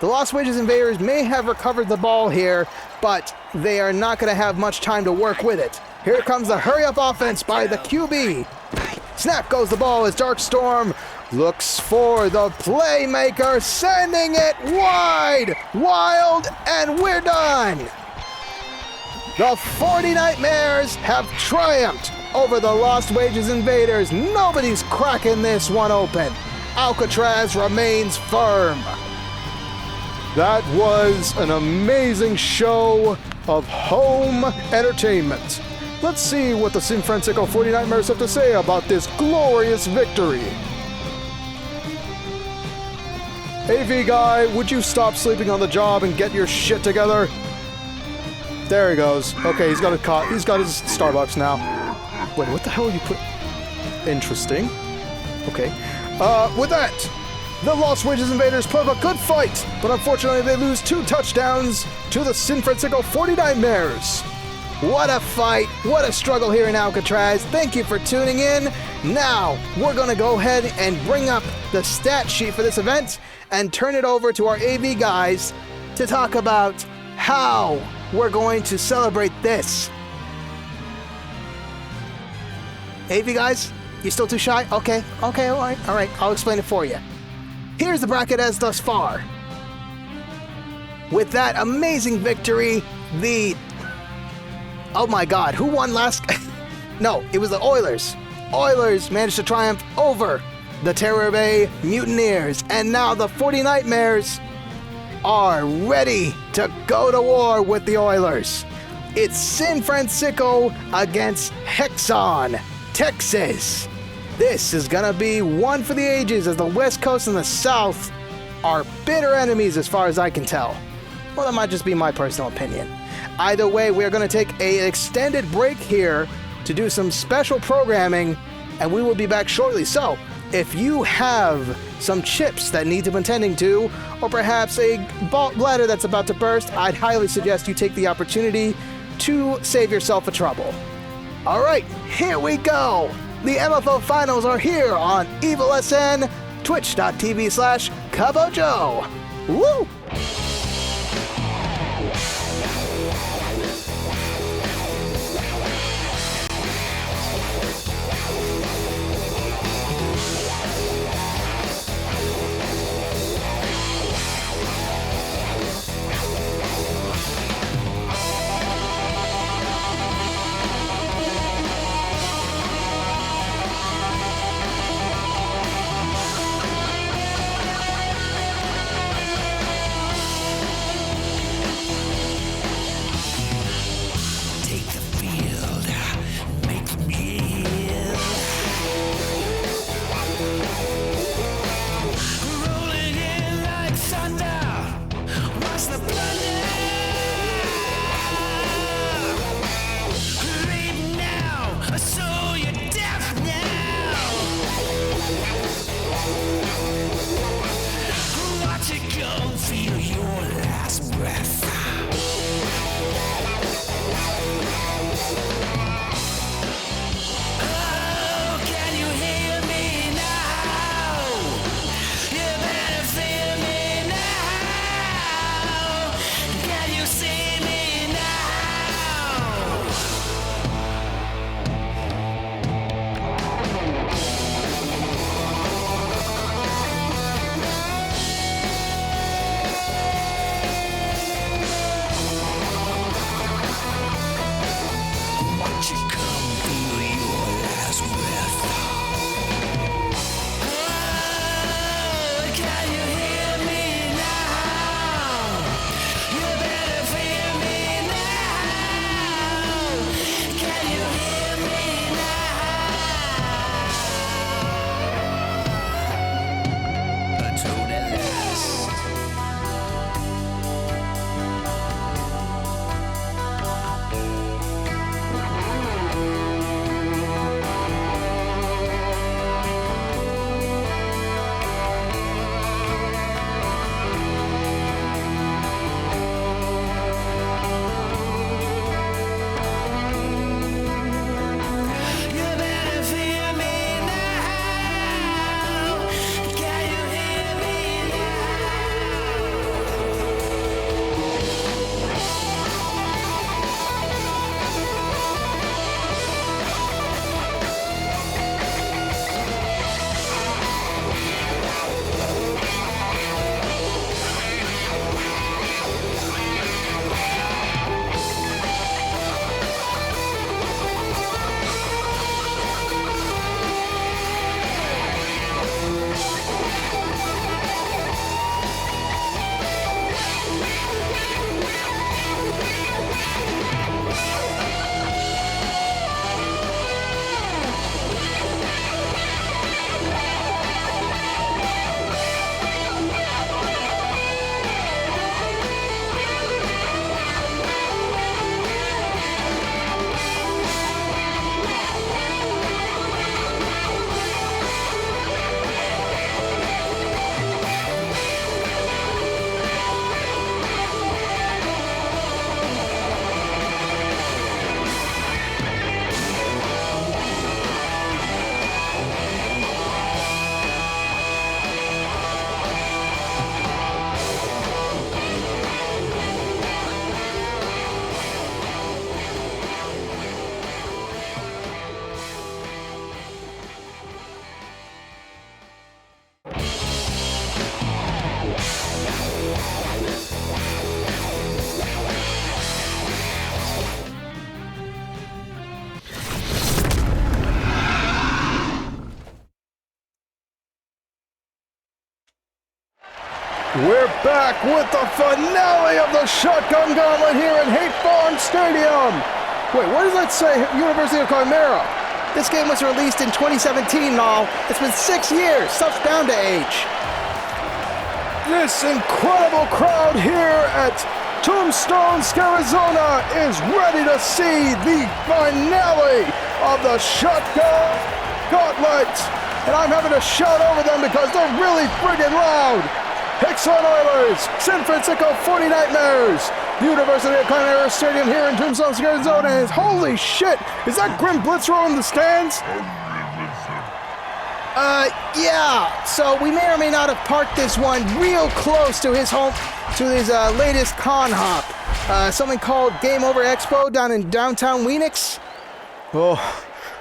[SPEAKER 1] The Lost Wages Invaders may have recovered the ball here, but they are not going to have much time to work with it. Here comes the hurry-up offense by the QB. Snap goes the ball as Dark Storm looks for the playmaker, sending it wide, wild, and we're done. The 40 Nightmares have triumphed over the Lost Wages Invaders. Nobody's cracking this one open. Alcatraz remains firm.
[SPEAKER 3] That was an amazing show of home entertainment. Let's see what the Fransicko 40 Nightmares have to say about this glorious victory. AV guy, would you stop sleeping on the job and get your shit together? There he goes. Okay, he's got his Starbucks now. Wait, what the hell are you put? Interesting. Okay. With that, the Lost Wages Invaders put up a good fight, but unfortunately they lose 2 touchdowns to the Fransicko 40 Nightmares.
[SPEAKER 1] What a fight, what a struggle here in Alcatraz. Thank you for tuning in. Now, we're going to go ahead and bring up the stat sheet for this event and turn it over to our AV guys to talk about how we're going to celebrate this. AV guys, you still too shy? Okay, all right, I'll explain it for you. Here's the bracket as thus far. With that amazing victory, oh my God, who won last? No, it was the Oilers. Oilers managed to triumph over the Terror Bay Mutineers, and now the 40 Nightmares are ready to go to war with the Oilers. It's Fransicko against Hexxon, Texas. This is gonna be one for the ages, as the West Coast and the South are bitter enemies as far as I can tell. Well, that might just be my personal opinion. Either way, we're going to take an extended break here to do some special programming, and we will be back shortly. So, if you have some chips that need to be tending to, or perhaps a bladder that's about to burst, I'd highly suggest you take the opportunity to save yourself a trouble. All right, here we go. The MFL finals are here on EVLSN, twitch.tv/KuppoJoe. Woo!
[SPEAKER 3] back with the finale of the Shotgun Gauntlet here in Hexxon Stadium. Wait, what does that say? University of Chimera.
[SPEAKER 1] This game was released in 2017, Gnarl. It's been 6 years. Stuff's bound to age.
[SPEAKER 3] This incredible crowd here at Tombstone, Arizona is ready to see the finale of the Shotgun Gauntlet. And I'm having to shout over them because they're really friggin' loud. Hexxon Oilers, San Fransicko 40 Nightmares, University of Chimera Stadium here in Tombstone, Arizona. And holy shit, is that Grim Blitzrow in the stands?
[SPEAKER 1] Yeah. So we may or may not have parked this one real close to his home, to his latest con hop. Something called Game Over Expo down in downtown Phoenix.
[SPEAKER 3] Oh,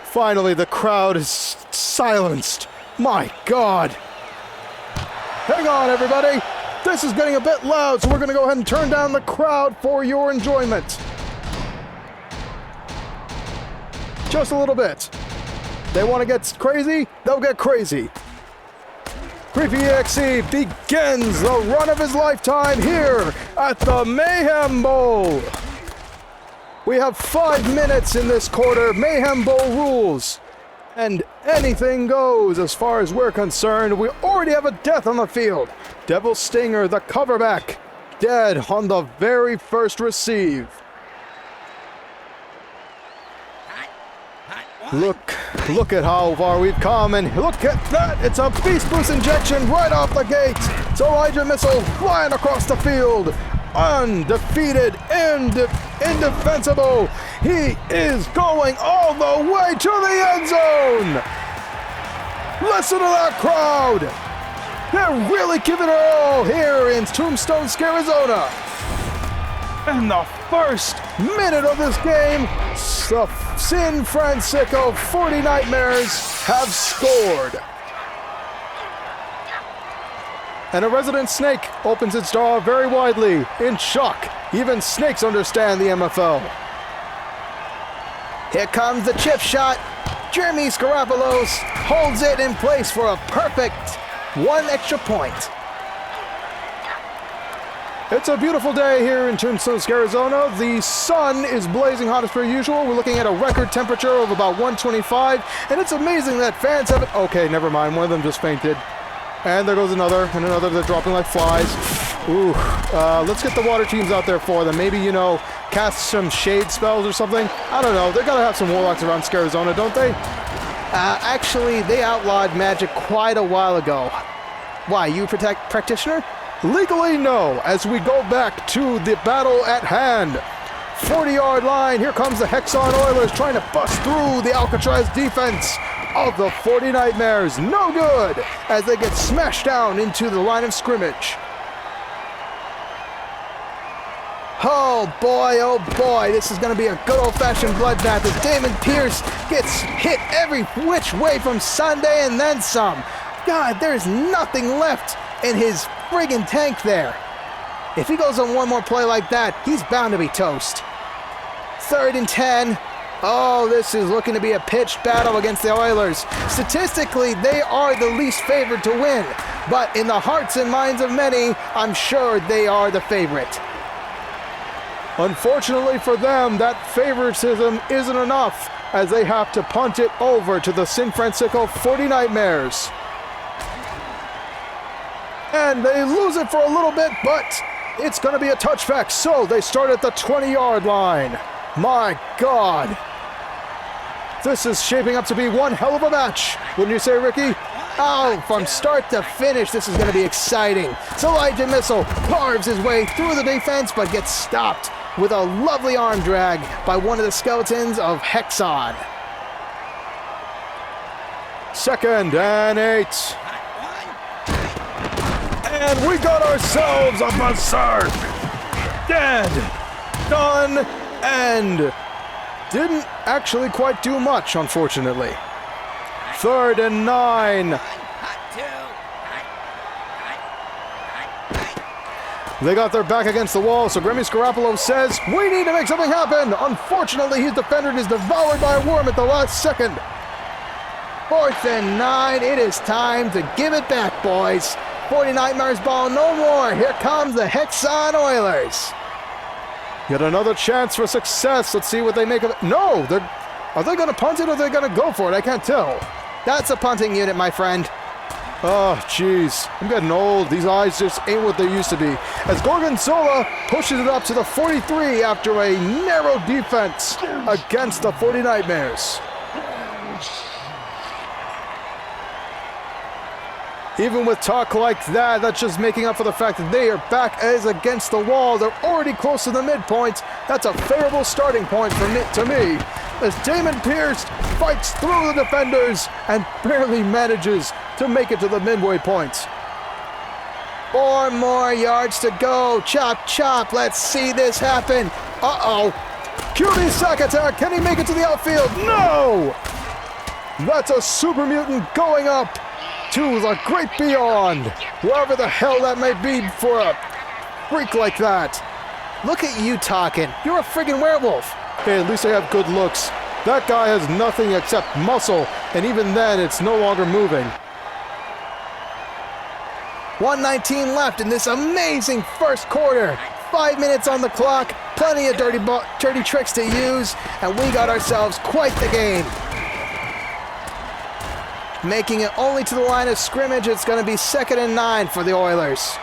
[SPEAKER 3] finally the crowd is silenced. My God. Hang on, everybody. This is getting a bit loud, so we're going to go ahead and turn down the crowd for your enjoyment. Just a little bit. They want to get crazy? They'll get crazy. Creepy EXE begins the run of his lifetime here at the Mayhem Bowl. We have 5 minutes in this quarter. Mayhem Bowl rules. And anything goes as far as we're concerned. We already have a death on the field. Devil Stinger, the coverback, dead on the very first receive. Look at how far we've come, and look at that! It's a Beast Boost injection right off the gate! It's Elijah Missile flying across the field! Undefeated, indefensible! He is going all the way to the end zone! Listen to that crowd! They're really giving it all here in Tombstone, Arizona! In the first minute of this game, the San Fransicko 40 Nightmares have scored. And a resident snake opens its jaw very widely, in shock. Even snakes understand the MFL.
[SPEAKER 1] Here comes the chip shot. Jeremy Scarapoulos holds it in place for a perfect 1 extra point.
[SPEAKER 3] It's a beautiful day here in Tombstone, Arizona. The sun is blazing hot as per usual. We're looking at a record temperature of about 125, and it's amazing that fans haven't... Okay, never mind. One of them just fainted. And there goes another, and another. They're dropping like flies. Ooh. Let's get the water teams out there for them. Maybe, cast some shade spells or something. I don't know. They gotta have some warlocks around Arizona, don't they?
[SPEAKER 1] Actually, they outlawed magic quite a while ago. Why, you practitioner?
[SPEAKER 3] Legally, no, as we go back to the battle at hand. 40-yard line, here comes the Hexxon Oilers trying to bust through the Alcatraz defense of the 40 Nightmares. No good, as they get smashed down into the line of scrimmage.
[SPEAKER 1] Oh boy, this is going to be a good old-fashioned bloodbath as Damon Pierce gets hit every which way from Sunday and then some. God, there's nothing left in his friggin' tank there. If he goes on one more play like that, he's bound to be toast. 3rd and 10. Oh, this is looking to be a pitched battle against the Oilers. Statistically, they are the least favored to win, but in the hearts and minds of many, I'm sure they are the favorite.
[SPEAKER 3] Unfortunately for them, that favoritism isn't enough, as they have to punt it over to the San Fransicko 40 Nightmares. And they lose it for a little bit, but it's going to be a touchback, so they start at the 20-yard line. My God. This is shaping up to be one hell of a match, wouldn't you say, Ricky? Oh, from start to finish, this is going to be exciting. So Elijah Missile carves his way through the defense, but gets stopped with a lovely arm drag by one of the skeletons of Hexxon. 2nd and 8. And we got ourselves a berserk. Dead, done, and didn't actually quite do much, unfortunately. 3rd and 9. They got their back against the wall, so Grammy Scarapoulos says, we need to make something happen. Unfortunately, his defender is devoured by a worm at the last second. 4th and 9. It is time to give it back, boys.
[SPEAKER 1] 40 Nightmares ball no more. Here comes the Hexxon Oilers.
[SPEAKER 3] Yet another chance for success. Let's see what they make of it. No! Are they going to punt it or are they going to go for it? I can't tell.
[SPEAKER 1] That's a punting unit, my friend.
[SPEAKER 3] Oh, jeez. I'm getting old. These eyes just ain't what they used to be. As Gorgonzola pushes it up to the 43 after a narrow defense against the 40 Nightmares. Even with talk like that, that's just making up for the fact that they are back as against the wall. They're already close to the midpoint. That's a favorable starting point for me. As Damon Pierce fights through the defenders and barely manages to make it to the midway point.
[SPEAKER 1] 4 more yards to go. Chop, chop. Let's see this happen. Uh-oh.
[SPEAKER 3] QB sack attack. Can he make it to the outfield? No! That's a super mutant going up to the great beyond. Wherever the hell that may be for a freak like that.
[SPEAKER 1] Look at you talking. You're a friggin' werewolf.
[SPEAKER 3] Hey, at least I have good looks. That guy has nothing except muscle, and even then, it's no longer moving.
[SPEAKER 1] 1:19 left in this amazing first quarter. 5 minutes on the clock, plenty of dirty tricks to use, and we got ourselves quite the game. Making it only to the line of scrimmage, it's going to be 2nd and 9 for the Oilers.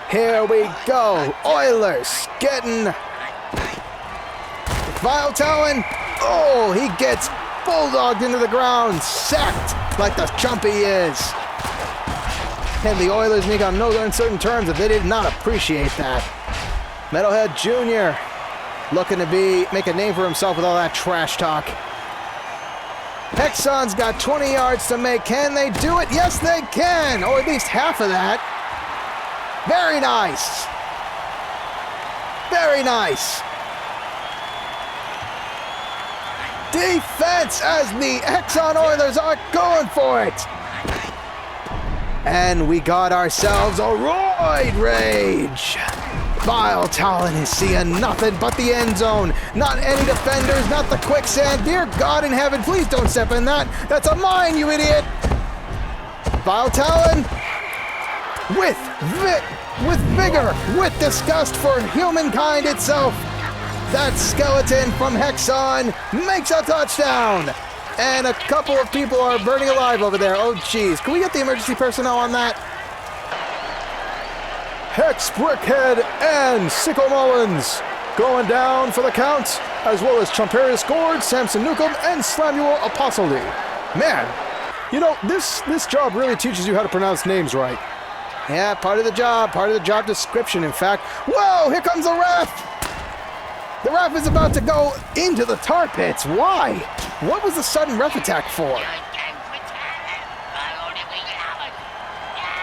[SPEAKER 1] Here we go. Oilers getting Vile Talon. Oh, he gets bulldogged into the ground, sacked like the chump he is. And the Oilers make on no uncertain terms that they did not appreciate that. Metalhead Jr. looking to make a name for himself with all that trash talk. Hexxon's got 20 yards to make. Can they do it? Yes, they can. Or at least half of that. Very nice. Very nice. Defense as the Hexxon Oilers are going for it. And we got ourselves a Roid Rage. Vile Talon is seeing nothing but the end zone. Not any defenders, not the quicksand. Dear God in heaven, please don't step in that. That's a mine, you idiot. Vile Talon with vigor, with disgust for humankind itself. That skeleton from Hexxon makes a touchdown. And a couple of people are burning alive over there. Oh, geez. Can we get the emergency personnel on that?
[SPEAKER 3] Hex Brickhead and Sicko Mullins going down for the count, as well as Chumperius Gord, Samson Newcomb, and Slamuel Apostoli. Man, you know, this job really teaches you how to pronounce names right.
[SPEAKER 1] Yeah, part of the job description, in fact. Whoa, here comes the ref! The ref is about to go into the tar pits. Why? What was the sudden ref attack for?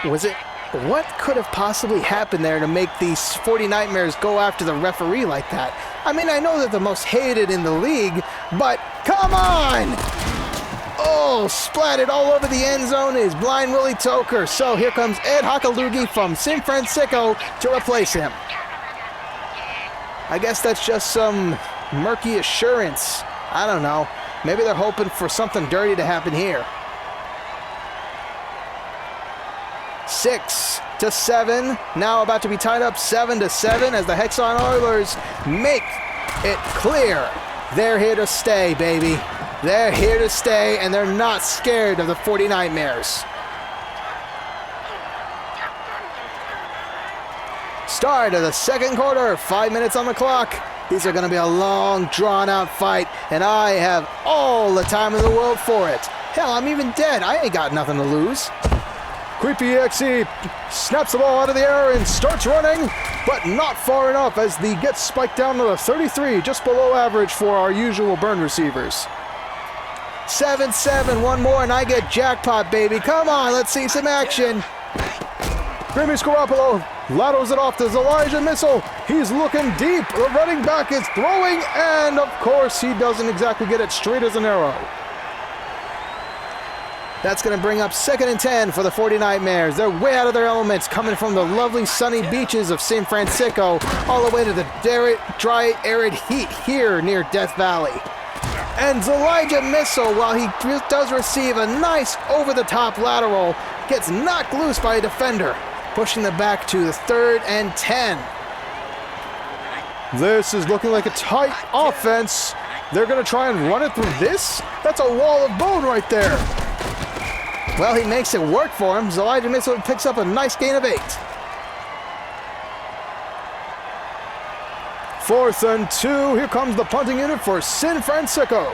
[SPEAKER 1] Was it... What could have possibly happened there to make these 40 Nightmares go after the referee like that? I mean, I know they're the most hated in the league, but come on! Oh, splatted all over the end zone is Blind Willie Toker. So here comes Ed Hakalugi from San Fransicko to replace him. I guess that's just some murky assurance. I don't know. Maybe they're hoping for something dirty to happen here. 6-7, now about to be tied up 7-7 as the Hexxon Oilers make it clear. They're here to stay, baby. They're here to stay, and they're not scared of the 40 Nightmares. Start of the second quarter, 5 minutes on the clock. These are going to be a long, drawn-out fight, and I have all the time in the world for it. Hell, I'm even dead. I ain't got nothing to lose.
[SPEAKER 3] Creepy EXE snaps the ball out of the air and starts running, but not far enough as the gets spiked down to the 33, just below average for our usual burn receivers.
[SPEAKER 1] 7-7, one more, and I get jackpot, baby. Come on, let's see some action.
[SPEAKER 3] Grimmy Scarapolo laterals it off to Elijah Missile. He's looking deep. The running back is throwing, and of course, he doesn't exactly get it straight as an arrow.
[SPEAKER 1] That's going to bring up 2nd and 10 for the 40 Nightmares. They're way out of their elements, coming from the lovely sunny beaches of San Fransicko all the way to the dry, arid heat here near Death Valley. And Elijah Missile, while he does receive a nice over-the-top lateral, gets knocked loose by a defender, pushing them back to the 3rd and 10.
[SPEAKER 3] This is looking like a tight offense. They're going to try and run it through this? That's a wall of bone right there.
[SPEAKER 1] Well, he makes it work for him. Elijah Missile picks up a nice gain of 8.
[SPEAKER 3] 4th and 2. Here comes the punting unit for Fransicko.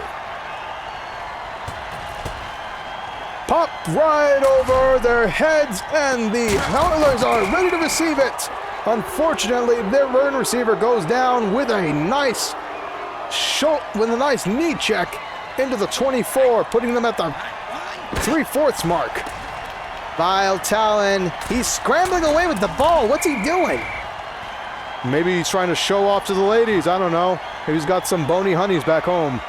[SPEAKER 3] Popped right over their heads, and the Oilers are ready to receive it. Unfortunately, their run receiver goes down with a nice knee check into the 24, putting them at the 3/4 mark.
[SPEAKER 1] Vile Talon, he's scrambling away with the ball. What's he doing?
[SPEAKER 3] Maybe he's trying to show off to the ladies. I don't know. Maybe he's got some bony honeys back home.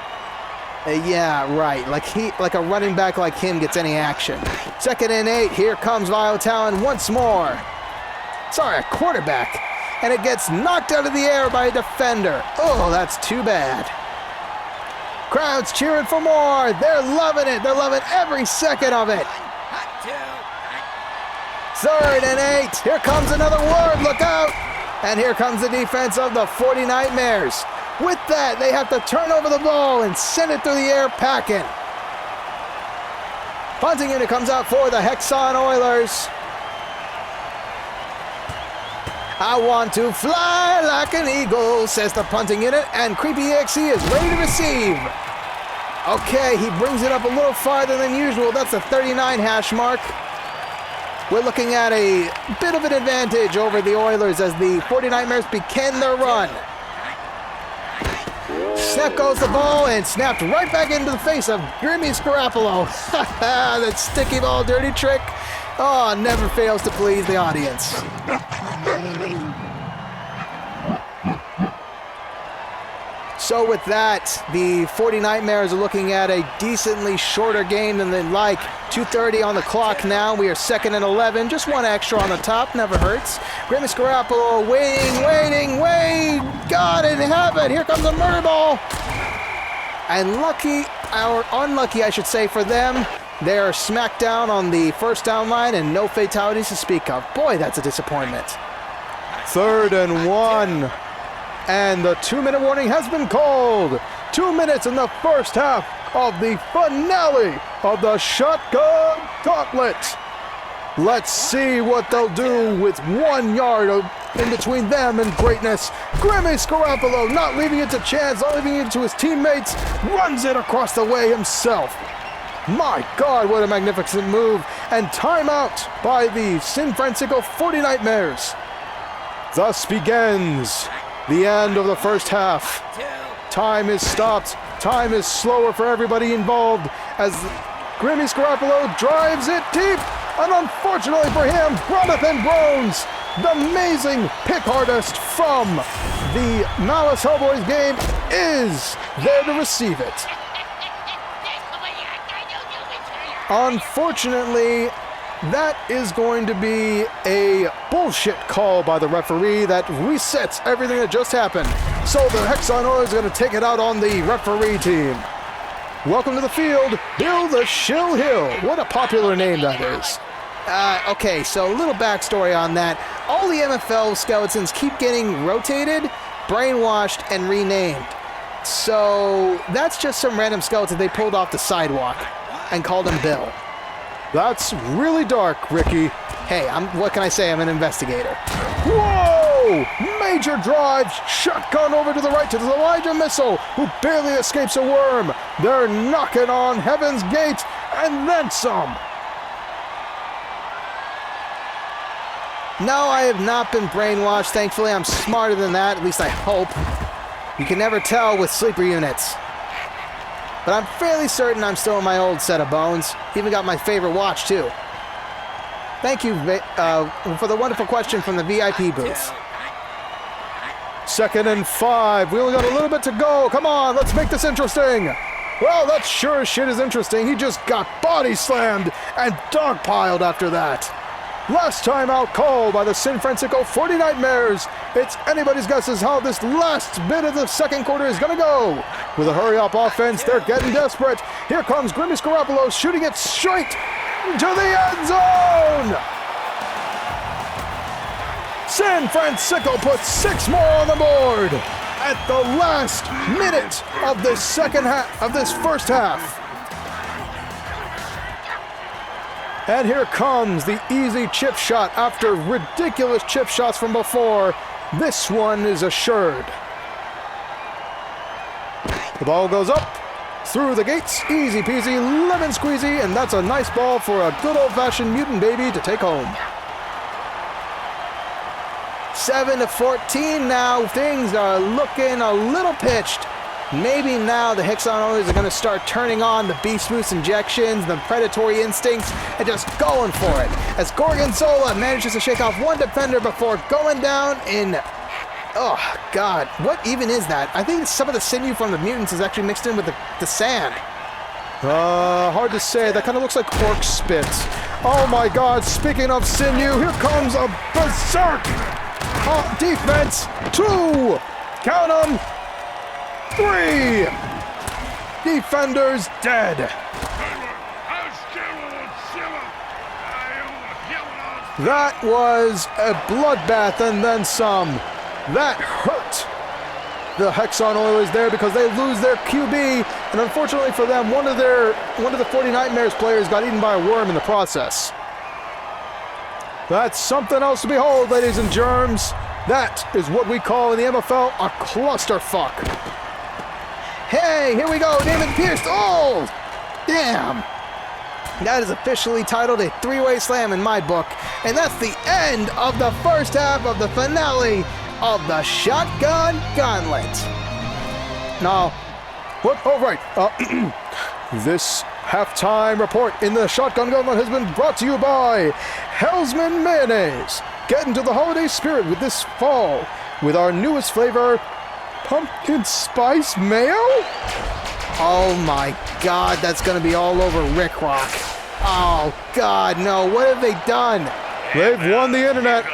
[SPEAKER 1] Yeah, right. Like a running back like him gets any action. 2nd and 8. Here comes Vile Talon once more. Sorry, a quarterback. And it gets knocked out of the air by a defender. Oh, that's too bad. Crowd's cheering for more. They're loving it. They're loving every second of it. 3rd and 8. Here comes another word. Look out. And here comes the defense of the 40 Nightmares. With that, they have to turn over the ball and send it through the air packing. Punting unit comes out for the Hexxon Oilers. I want to fly like an eagle, says the punting unit, and Creepy EXE is ready to receive. Okay, he brings it up a little farther than usual. That's the 39 hash mark. We're looking at a bit of an advantage over the Oilers as the 40 Nightmares begin their run. Snap goes the ball and snapped right back into the face of Grimmy Scarapolo. That sticky ball dirty trick. Oh, never fails to please the audience. So with that, the 40 Nightmares are looking at a decently shorter game than they'd like. 2:30 on the clock now. We are 2nd and 11. Just one extra on the top. Never hurts. Grimmy Scarapolo waiting. God in heaven. Here comes a murder ball. And lucky, or unlucky, I should say, for them, they are smacked down on the first down line and no fatalities to speak of. Boy, that's a disappointment.
[SPEAKER 3] 3rd and 1. And the 2-minute warning has been called. 2 minutes in the first half of the finale of the Shotgun Gauntlet. Let's see what they'll do with 1 yard in between them and greatness. Grimmy Scarapolo, not leaving it to chance, not leaving it to his teammates, runs it across the way himself. My God, what a magnificent move. And timeout by the Fransicko 40 Nightmares. Thus begins the end of the first half. Time is stopped. Time is slower for everybody involved as Grimmy Scarapolo drives it deep. And unfortunately for him, Jonathan Brones, the amazing pick artist from the Malice Hellboys game, is there to receive it. Unfortunately, that is going to be a bullshit call by the referee that resets everything that just happened. So the Hexxon Oilers are going to take it out on the referee team. Welcome to the field, Bill the Shill Hill. What a popular name that is.
[SPEAKER 1] Okay, so a little backstory on that. All the MFL skeletons keep getting rotated, brainwashed, and renamed. So that's just some random skeleton they pulled off the sidewalk and called him Bill.
[SPEAKER 3] That's really dark, Ricky.
[SPEAKER 1] Hey, what can I say? I'm an investigator.
[SPEAKER 3] Whoa! Major drive, shotgun over to the right to the Elijah Missile, who barely escapes a worm. They're knocking on heaven's gate and then some.
[SPEAKER 1] No, I have not been brainwashed. Thankfully, I'm smarter than that. At least I hope. You can never tell with sleeper units. But I'm fairly certain I'm still in my old set of bones. Even got my favorite watch, too. Thank you for the wonderful question from the VIP booth.
[SPEAKER 3] 2nd and 5. We only got a little bit to go. Come on, let's make this interesting. Well, that sure as shit is interesting. He just got body slammed and dogpiled after that. Last time out call by the Fransicko 40 Nightmares. It's anybody's guess as how this last bit of the second quarter is gonna go. With a hurry-up offense, they're getting desperate. Here comes Grimace Garoppolo shooting it straight to the end zone. Fransicko puts 6 more on the board at the last minute of this first half. And here comes the easy chip shot after ridiculous chip shots from before. This one is assured. The ball goes up through the gates, easy peasy, lemon squeezy, and that's a nice ball for a good old-fashioned mutant baby to take home.
[SPEAKER 1] 7-14 now. Things are looking a little pitched. Maybe now the Hexxon Oilers are going to start turning on the beast boost injections, the predatory instincts, and just going for it. As Gorgonzola manages to shake off one defender before going down in... Oh, God. What even is that? I think some of the sinew from the Mutants is actually mixed in with the sand.
[SPEAKER 3] Hard to say. That kind of looks like orc spit. Oh, my God. Speaking of sinew, here comes a berserk defense. 2. Count them. 3 defenders dead. That was a bloodbath and then some. That hurt the Hexxon Oilers there because they lose their QB, and unfortunately for them, one of the 40 Nightmares players got eaten by a worm in the process. That's something else to behold, ladies and germs. That is what we call in the MFL a clusterfuck.
[SPEAKER 1] Hey, here we go, Damon Pierce. Oh, damn. That is officially titled a three-way slam in my book. And that's the end of the first half of the finale of the Shotgun Gauntlet. Now, what? Oh, right. This halftime report in the Shotgun Gauntlet has been brought to you by Hellsman Mayonnaise. Get into the holiday spirit with this fall with our newest flavor, pumpkin spice mayo? Oh my God, that's gonna be all over Rick Rock. Oh God, no, what have they done?
[SPEAKER 3] They've won the internet.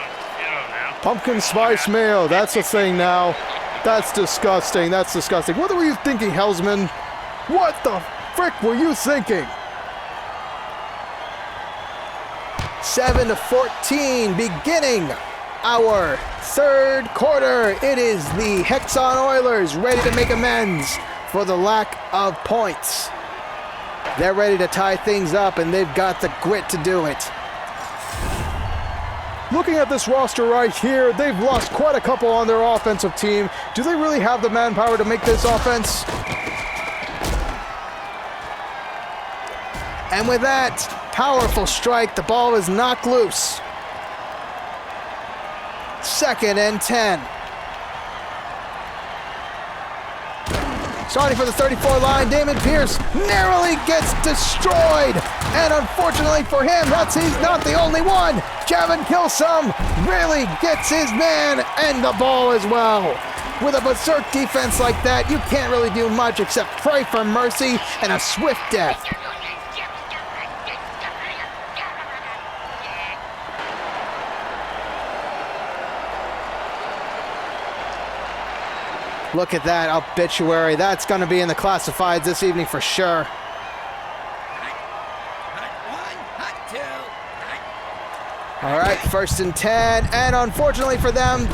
[SPEAKER 3] Pumpkin spice mayo, that's a thing now. That's disgusting, that's disgusting. What were you thinking, Hellsman? What the frick were you thinking?
[SPEAKER 1] 7-14, beginning our third quarter. It is the Hexxon Oilers ready to make amends for the lack of points. They're ready to tie things up, and they've got the grit to do it.
[SPEAKER 3] Looking at this roster right here, they've lost quite a couple on their offensive team. Do they really have the manpower to make this offense?
[SPEAKER 1] And with that powerful strike, the ball is knocked loose. 2nd and 10. Starting for the 34 line, Damon Pierce narrowly gets destroyed. And unfortunately for him, he's not the only one. Javin Kilsum really gets his man and the ball as well. With a berserk defense like that, you can't really do much except pray for mercy and a swift death. Look at that obituary. That's going to be in the classifieds this evening for sure. All right, 1st and 10. And unfortunately for them,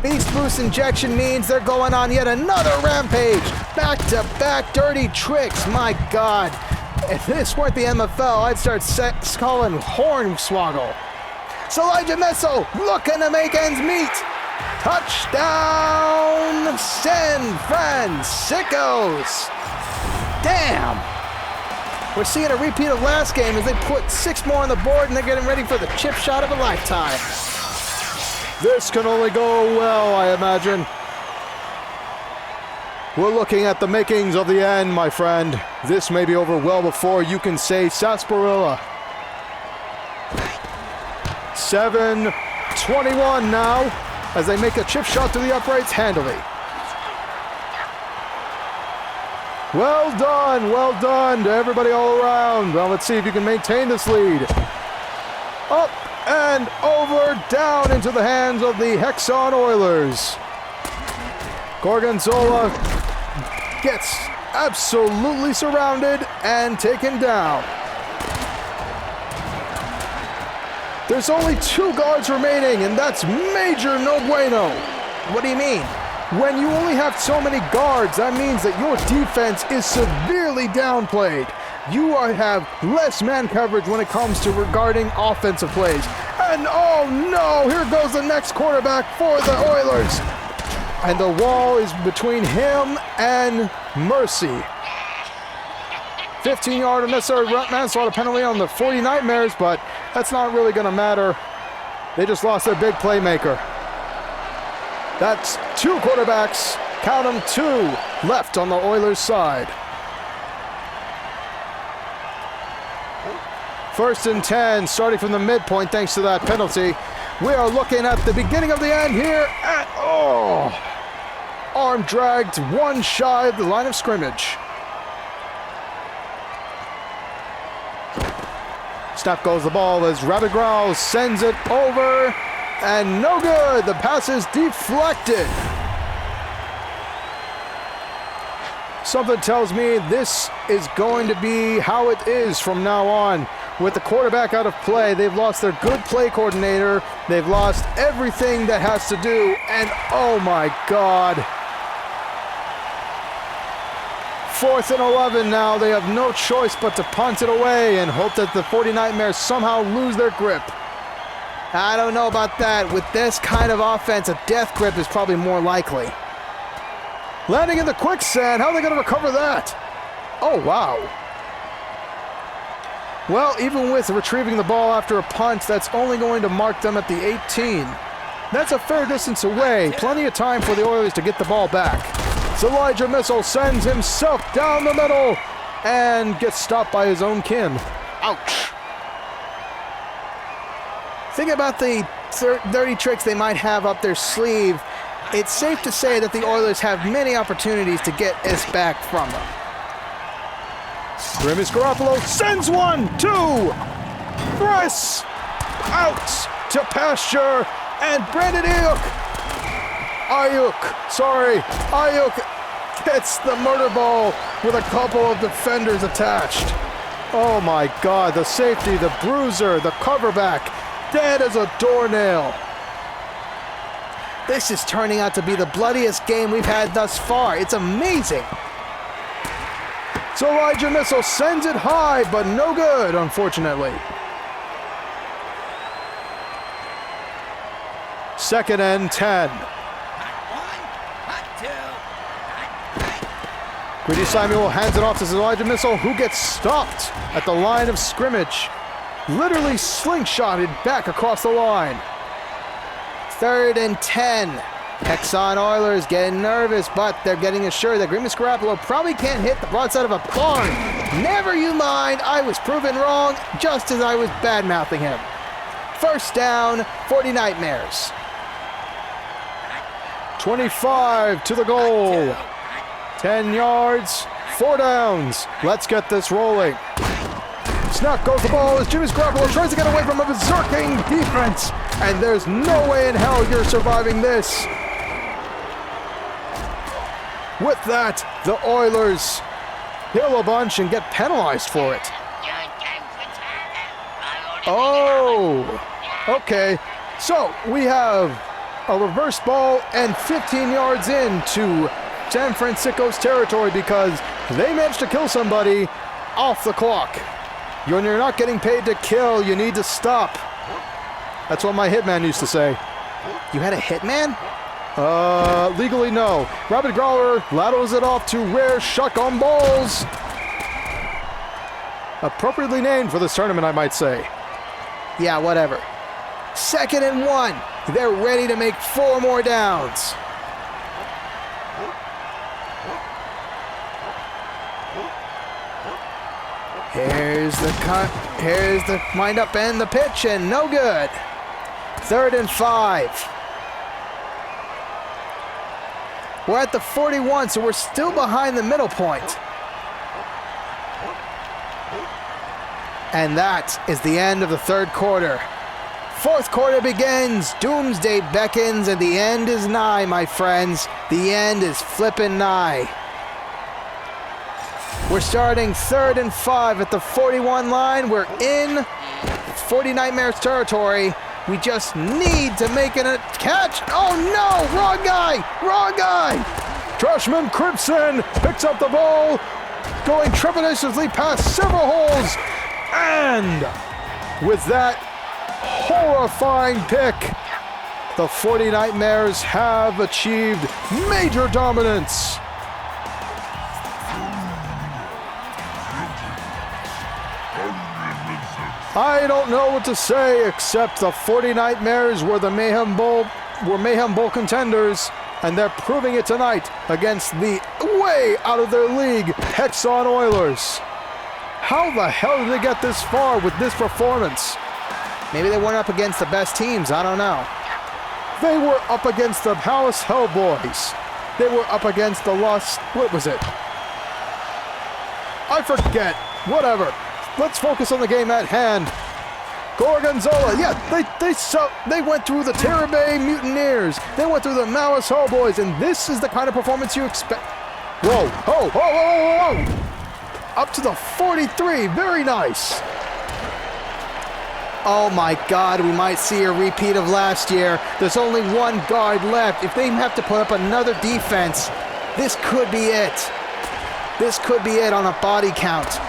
[SPEAKER 1] Beast Boost injection means they're going on yet another rampage. Back-to-back dirty tricks. My God. If this weren't the MFL, I'd start calling Hornswoggle. So Elijah Meso looking to make ends meet. Touchdown, San Fransicko's. Damn. We're seeing a repeat of last game as they put 6 more on the board and they're getting ready for the chip shot of a lifetime.
[SPEAKER 3] This can only go well, I imagine. We're looking at the makings of the end, my friend. This may be over well before you can say sarsaparilla. 7-21 now, as they make a chip shot to the uprights handily. Well done to everybody all around. Well, let's see if you can maintain this lead. Up and over, down into the hands of the Hexxon Oilers. Gorgonzola gets absolutely surrounded and taken down. There's only 2 guards remaining, and that's major no bueno.
[SPEAKER 1] What do you mean?
[SPEAKER 3] When you only have so many guards, that means that your defense is severely downplayed. You have less man coverage when it comes to regarding offensive plays. And oh no, here goes the next quarterback for the Oilers. And the wall is between him and Mercy. 15-yard unnecessary manslaughter penalty on the 40 Nightmares, but that's not really going to matter. They just lost their big playmaker. That's 2 quarterbacks, count them, 2 left on the Oilers' side. 1st and 10, starting from the midpoint thanks to that penalty. We are looking at the beginning of the end here at, arm dragged 1 shy of the line of scrimmage. Snap goes the ball as Rabbit Growl sends it over, and no good. The pass is deflected. Something tells me this is going to be how it is from now on. With the quarterback out of play, they've lost their good play coordinator. They've lost everything that has to do, and oh my God. 4th and 11 now. They have no choice but to punt it away and hope that the 40 Nightmares somehow lose their grip.
[SPEAKER 1] I don't know about that. With this kind of offense, a death grip is probably more likely.
[SPEAKER 3] Landing in the quicksand. How are they going to recover that? Oh, wow. Well, even with retrieving the ball after a punt, that's only going to mark them at the 18. That's a fair distance away. Plenty of time for the Oilers to get the ball back. Elijah Missile sends himself down the middle and gets stopped by his own kin.
[SPEAKER 1] Ouch. Think about the dirty tricks they might have up their sleeve. It's safe to say that the Oilers have many opportunities to get this back from them.
[SPEAKER 3] Grimace Garoppolo sends 1, 2. Briss out to pasture, and Brandon Ayuk gets the murder ball with a couple of defenders attached. Oh my God, the safety, the bruiser, the coverback, dead as a doornail.
[SPEAKER 1] This is turning out to be the bloodiest game we've had thus far. It's amazing.
[SPEAKER 3] So Elijah Missile sends it high, but no good, unfortunately. 2nd and 10. Greedy Samuel hands it off to Elijah Missile, who gets stopped at the line of scrimmage. Literally slingshotted back across the line.
[SPEAKER 1] 3rd and 10. Hexxon Oilers getting nervous, but they're getting assured that Grimace Garoppolo probably can't hit the broadside of a barn. Never you mind, I was proven wrong just as I was bad-mouthing him. 1st down, 40 Nightmares.
[SPEAKER 3] 25 to the goal. 10 yards, 4 downs. Let's get this rolling. Snap goes the ball as Grimace Garoppolo tries to get away from a berserking defense. And there's no way in hell you're surviving this. With that, the Oilers heal a bunch and get penalized for it. Oh, okay. So we have a reverse ball and 15 yards into San Fransicko's territory because they managed to kill somebody off the clock. When you're not getting paid to kill, you need to stop. That's what my hitman used to say.
[SPEAKER 1] You had a hitman?
[SPEAKER 3] Legally no. Rabbit Growler laterals it off to rare shotgun balls. Appropriately named for this tournament, I might say.
[SPEAKER 1] Yeah, whatever. 2nd and 1. They're ready to make 4 more downs. Here's the wind-up and the pitch, and no good. 3rd and 5. We're at the 41, so we're still behind the middle point. And that is the end of the 3rd quarter. Fourth quarter begins, doomsday beckons, and the end is nigh, my friends. The end is flippin' nigh. We're starting 3rd and 5 at the 41 line. We're in 40 Nightmares territory. We just need to make it a catch. Oh no, wrong guy, wrong guy.
[SPEAKER 3] Trashman Crimson picks up the ball, going trepidatiously past several holes, and with that horrifying pick, the 40 Nightmares have achieved major dominance. I don't know what to say except the 40 Nightmares were the Mayhem Bowl contenders, and they're proving it tonight against the way out of their league Hexxon Oilers. How the hell did they get this far with this performance?
[SPEAKER 1] Maybe they weren't up against the best teams, I don't know.
[SPEAKER 3] They were up against the Palace Hellboys. They were up against the what was it? I forget. Whatever. Let's focus on the game at hand. Gorgonzola, yeah, they went through the Terabay Mutaneers. They went through the Malice Hellboys, and this is the kind of performance you expect. Whoa, whoa, whoa, whoa, whoa. Up to the 43, very nice.
[SPEAKER 1] Oh my God, we might see a repeat of last year. There's only one guard left. If they have to put up another defense, this could be it. This could be it on a body count.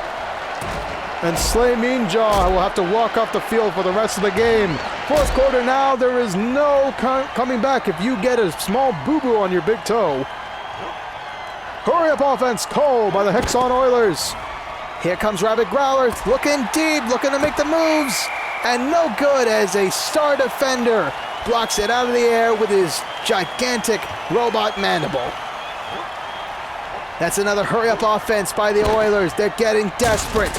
[SPEAKER 3] And Slay Meanjaw will have to walk off the field for the rest of the game. Fourth quarter now, there is no coming back if you get a small boo-boo on your big toe. Hurry up offense called by the Hexxon Oilers.
[SPEAKER 1] Here comes Rabbit Growler, looking deep, looking to make the moves. And no good as a star defender blocks it out of the air with his gigantic robot mandible. That's another hurry-up offense by the Oilers. They're getting desperate.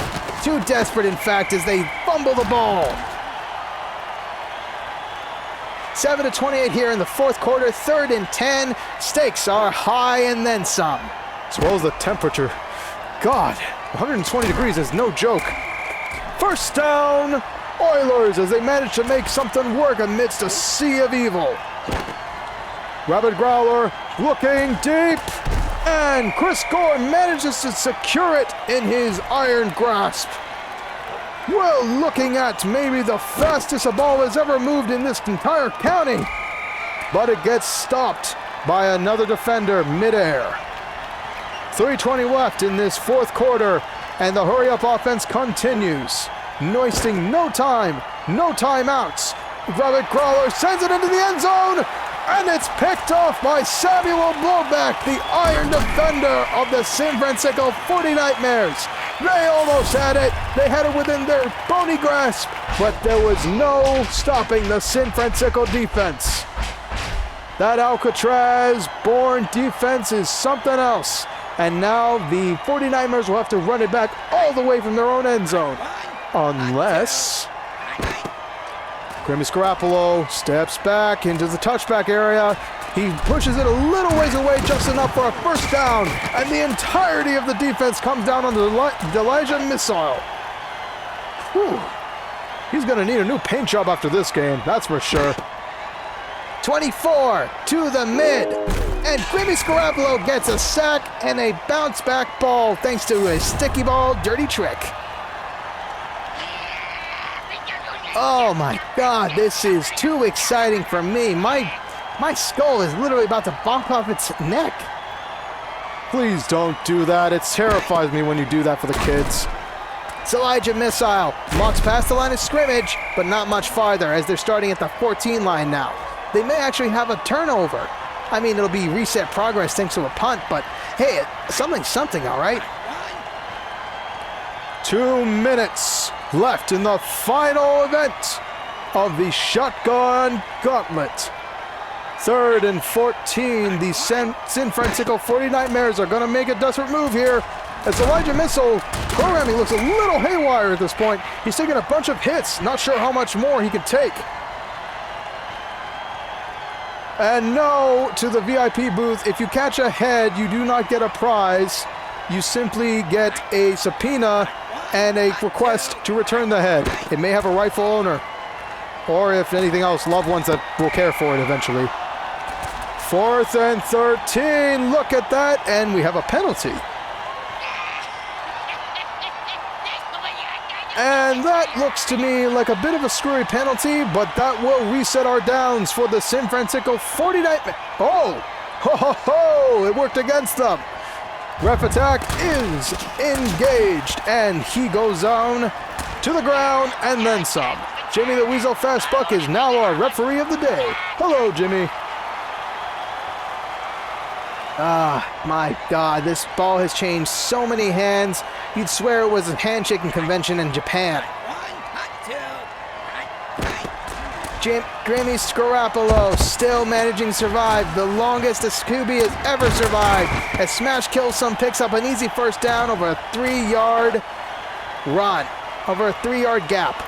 [SPEAKER 1] Too desperate, in fact, as they fumble the ball. 7-28 here in the fourth quarter, 3rd and 10. Stakes are high and then some.
[SPEAKER 3] As well as the temperature. God, 120 degrees is no joke. First down, Oilers, as they manage to make something work amidst a sea of evil. Rabbit Growler looking deep. And Chris Gore manages to secure it in his iron grasp. Well, looking at maybe the fastest a ball has ever moved in this entire county. But it gets stopped by another defender midair. 3:20 left in this fourth quarter, and the hurry-up offense continues. Wasting no time, no timeouts. Rabbit Growler sends it into the end zone. And it's picked off by Samuel Blowback, the iron defender of the San Fransicko 40 Nightmares. They almost had it. They had it within their bony grasp, but there was no stopping the San Fransicko defense. That Alcatraz-born defense is something else. And now the 40 Nightmares will have to run it back all the way from their own end zone. Unless Grimmy Scarapolo steps back into the touchback area. He pushes it a little ways away, just enough for a first down, and the entirety of the defense comes down on the Elijah missile. Whew. He's going to need a new paint job after this game, that's for sure. 24 to the mid, and Grimmy Scarapolo gets a sack and a bounce-back ball thanks to a sticky ball dirty trick. Oh my God, this is too exciting for me. My skull is literally about to bump off its neck. Please don't do that. It terrifies me when you do that for the kids.
[SPEAKER 1] It's Elijah Missile. Walks past the line of scrimmage, but not much farther as they're starting at the 14 line now. They may actually have a turnover. I mean, it'll be reset progress thanks to a punt, but hey, something, all right?
[SPEAKER 3] 2 minutes left in the final event of the Shotgun Gauntlet. 3rd and 14, the San Fransicko 40 Nightmares are going to make a desperate move here. As Elijah Missile programming looks a little haywire at this point. He's taking a bunch of hits, not sure how much more he can take. And no to the VIP booth. If you catch a head, you do not get a prize. You simply get a subpoena and a request to return the head. It may have a rightful owner. Or if anything else, loved ones that will care for it eventually. 4th and 13. Look at that. And we have a penalty. And that looks to me like a bit of a screwy penalty, but that will reset our downs for the San Francisco 49. Oh! Ho ho ho! It worked against them. Ref attack is engaged, and he goes down to the ground and then some. Jimmy the Weasel Fastbuck is now our referee of the day. Hello, Jimmy.
[SPEAKER 1] Ah, my God, this ball has changed so many hands. You'd swear it was a handshaking convention in Japan. Grimmy Scarapolo still managing to survive, the longest a Scooby has ever survived, as Smash Killsome picks up an easy first down over a 3-yard run, over a 3-yard gap.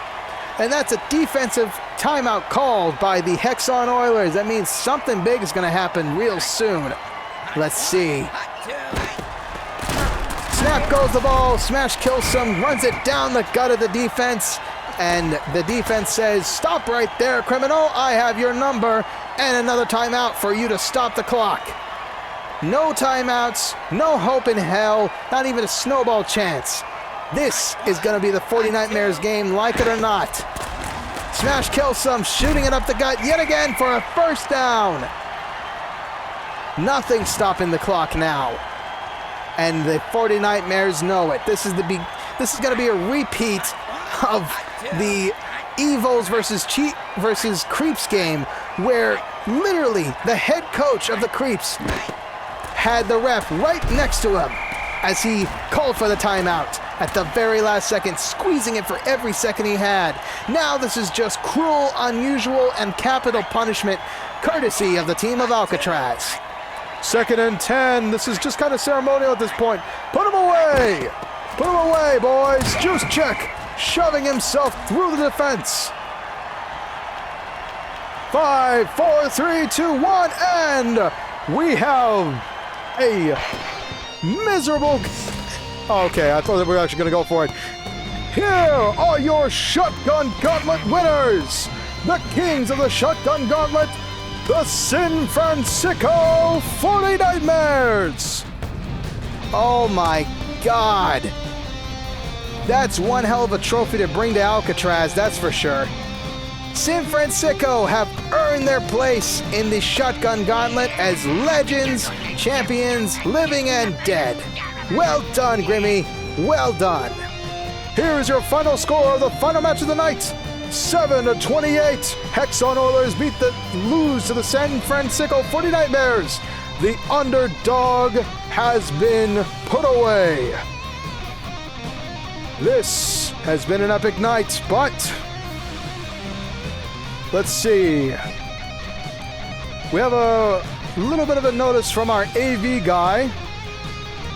[SPEAKER 1] And that's a defensive timeout called by the Hexxon Oilers. That means something big is going to happen real soon. Let's see. Snap goes the ball, Smash Killsome runs it down the gut of the defense, and the defense says, "Stop right there, criminal, I have your number," and another timeout for you to stop the clock. No timeouts, no hope in hell, not even a snowball chance. This is going to be the 49ers game, like it or not. Smash Killsome shooting it up the gut yet again for a first down. Nothing stopping the clock now. And the 49ers know it. This is going to be a repeat of the Evils versus Creeps game, where literally the head coach of the Creeps had the ref right next to him as he called for the timeout at the very last second, squeezing it for every second he had. Now this is just cruel, unusual, and capital punishment, courtesy of the team of Alcatraz.
[SPEAKER 3] 2nd and 10. This is just kind of ceremonial at this point. Put him away! Put him away, boys! Juice check! Shoving himself through the defense. 5, 4, 3, 2, 1, and we have a miserable... Okay, I thought that we were actually going to go for it. Here are your Shotgun Gauntlet winners! The kings of the Shotgun Gauntlet, the San Fransicko 49ers!
[SPEAKER 1] Oh my God. That's one hell of a trophy to bring to Alcatraz, that's for sure. San Francisco have earned their place in the Shotgun Gauntlet as legends, champions, living and dead. Well done, Grimmy. Well done.
[SPEAKER 3] Here is your final score of the final match of the night. 7-28. Hexxon Oilers lose to the San Francisco 49ers. The underdog has been put away. This has been an epic night, but let's see. We have a little bit of a notice from our AV guy.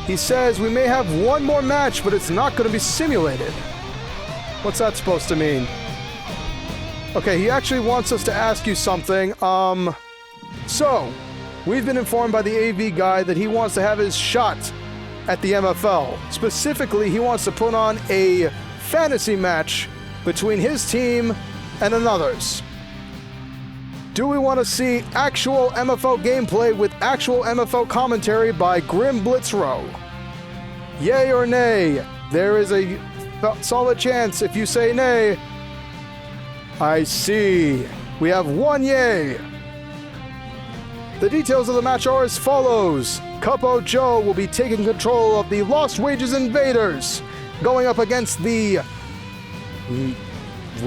[SPEAKER 3] He says we may have one more match, but it's not going to be simulated. What's that supposed to mean? Okay, he actually wants us to ask you something. So, we've been informed by the AV guy that he wants to have his shot at the MFL. Specifically, he wants to put on a fantasy match between his team and another's. Do we want to see actual MFL gameplay with actual MFL commentary by Grim Blitzrow? Yay or nay? There is a solid chance if you say nay. I see. We have one yay. The details of the match are as follows. KuppoJoe will be taking control of the Lost Wages Invaders, going up against the...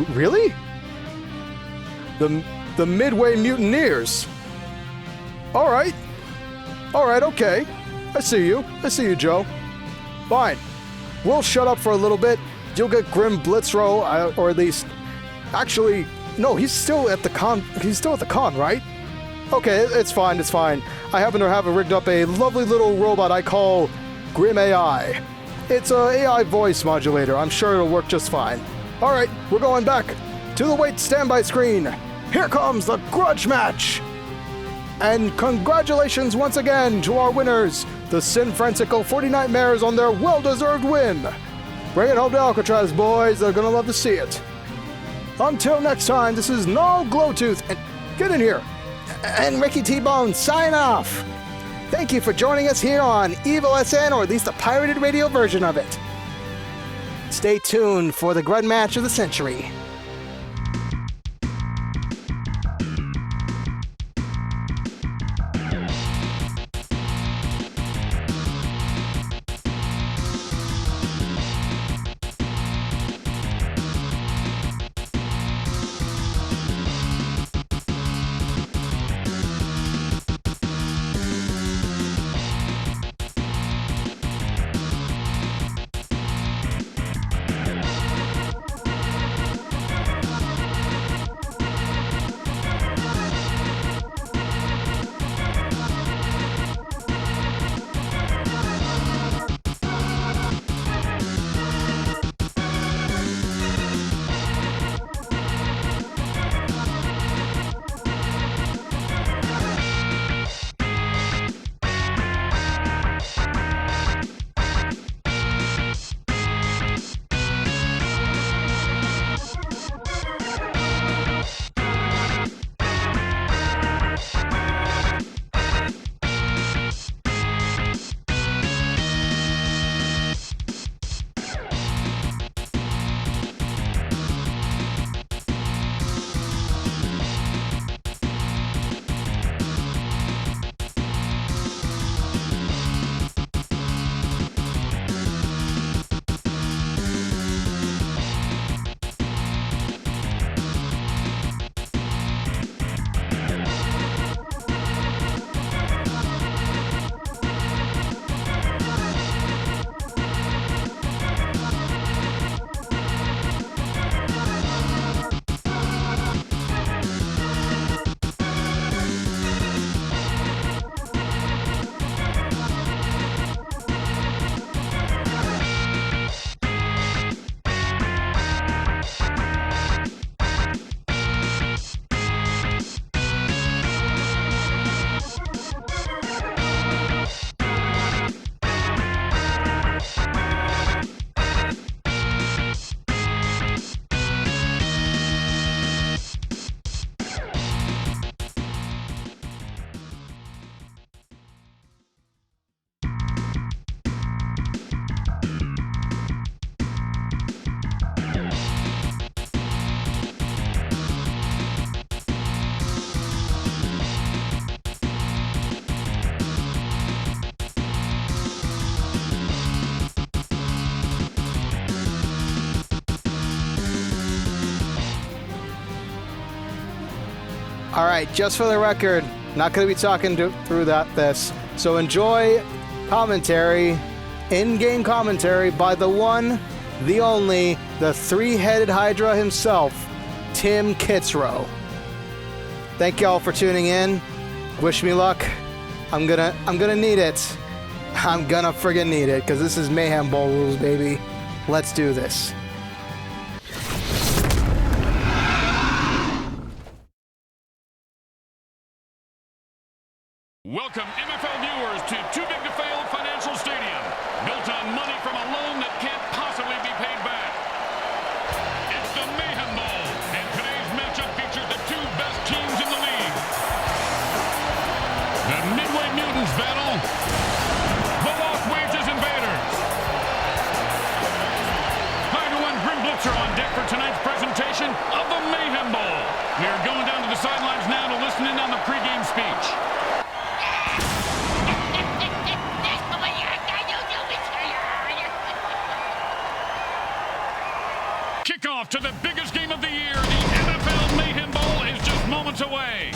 [SPEAKER 3] Really? The Midway Mutaneers. Alright, okay. I see you, Joe. Fine. We'll shut up for a little bit. You'll get Grim Blitzrow, or at least... Actually, no, he's still at the con. He's still at the con, right? Okay, it's fine. I happen to have rigged up a lovely little robot I call Grim AI. It's a AI voice modulator. I'm sure it'll work just fine. All right, we're going back to the wait standby screen. Here comes the Grudge match. And congratulations once again to our winners, the San Francisco 49ers, on their well-deserved win. Bring it home to Alcatraz, boys. They're gonna love to see it. Until next time, this is Gnarl Glowtooth, and get in here.
[SPEAKER 1] And Ricky T-Bone, sign off. Thank you for joining us here on EVLSN, or at least the pirated radio version of it. Stay tuned for the Grudge match of the century. All right, just for the record, not going to be talking through this. So enjoy commentary, in-game commentary by the one, the only, the three-headed Hydra himself, Tim Kitzrow. Thank y'all for tuning in. Wish me luck. I'm gonna need it. I'm gonna friggin' need it, because this is Mayhem Bowl rules, baby. Let's do this.
[SPEAKER 4] Welcome, MFL viewers, to Too Big to Fail Financial Stadium, built on money from a loan that can't possibly be paid back. It's the Mayhem Bowl, and today's matchup features the two best teams in the league. The Midway Mutants battle the Lost Wages Invaders. Hi everyone, Grim Blitzer on deck for tonight's presentation of the Mayhem Bowl. We are going down to the sidelines now to listen in on the pregame speech. Kickoff to the biggest game of the year, the MFL Mayhem Bowl is just moments away.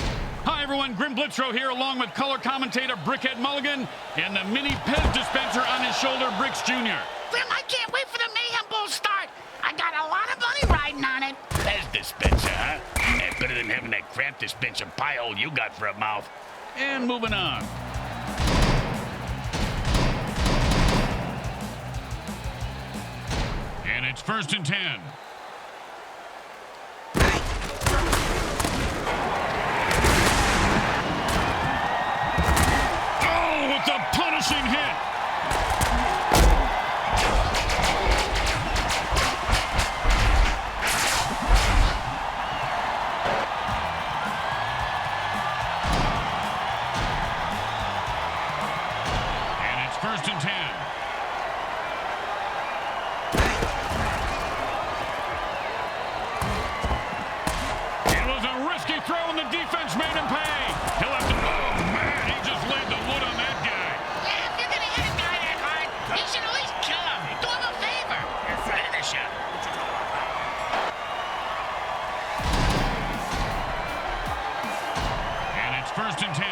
[SPEAKER 4] Hi everyone, Grim Blitzrow here along with color commentator Brickhead Mulligan and the mini Pez dispenser on his shoulder, Bricks Jr.
[SPEAKER 2] Grim, I can't wait for the Mayhem Bowl start. I got a lot of money riding on it.
[SPEAKER 5] Pez dispenser, huh? That's better than having that crap dispenser pie hole you got for a mouth.
[SPEAKER 4] And moving on. And it's 1st and 10. Oh, with the punishing hit. first and 10. It was a risky throw, and the defense made him pay. He'll have to... Oh, man, he just laid the wood on that guy.
[SPEAKER 2] Yeah, if you're gonna hit a guy that hard, you should at least kill him. Do him a favor.
[SPEAKER 5] Finish him.
[SPEAKER 4] And it's first and 10.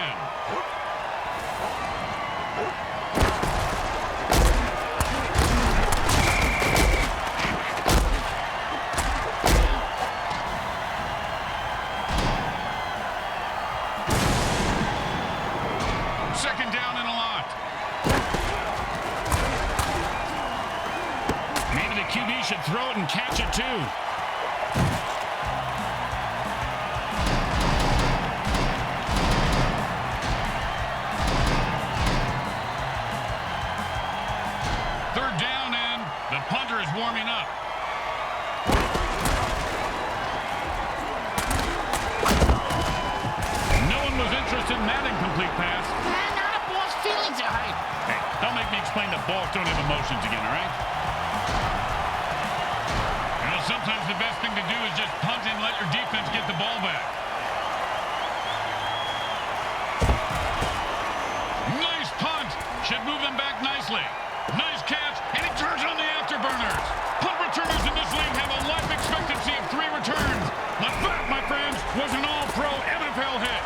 [SPEAKER 4] Second down and a lot. Maybe the QB should throw it and catch it too. Third down, and the punter is warming up. No one was interested in that incomplete pass.
[SPEAKER 2] Man, now the ball's feelings are hurt.
[SPEAKER 4] Hey, don't make me explain that balls don't have emotions again, all right? You know, sometimes the best thing to do is just punt and let your defense get the ball back. Nice punt. Should move them back nicely. Nice catch, and he turns on the afterburners. Punt returners in this league have a life expectancy of 3 returns. But that, my friends, was an all-pro MFL hit.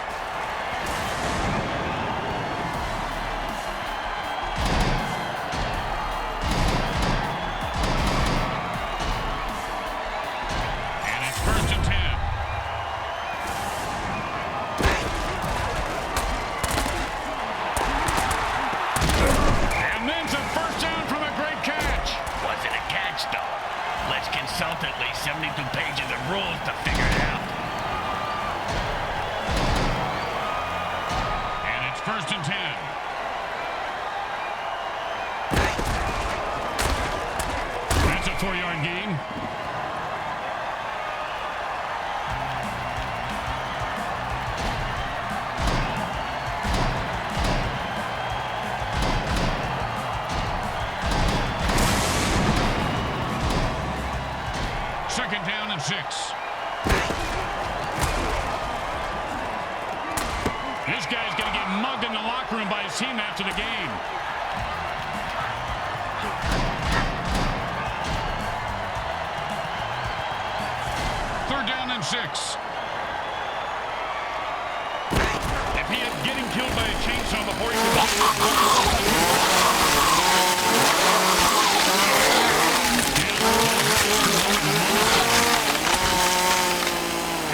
[SPEAKER 4] And it's first and 10. And then some first down from a great catch.
[SPEAKER 5] Wasn't a catch, though. Let's consult at least 72 pages of rules to figure it out.
[SPEAKER 4] And it's first and 10. That's a 4-yard gain. Second down and 6. This guy's going to get mugged in the locker room by his team after the game. Third down and 6. If he had getting killed by a chainsaw before he could...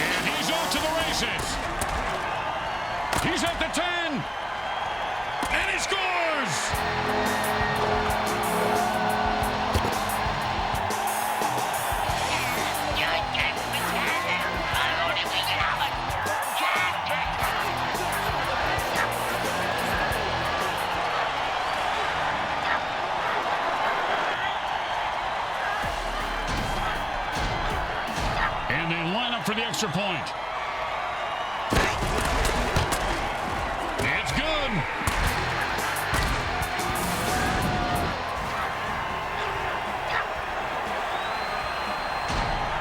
[SPEAKER 4] And he's off to the races. He's at the 10. And he scores! And they line up for the extra point. It's good.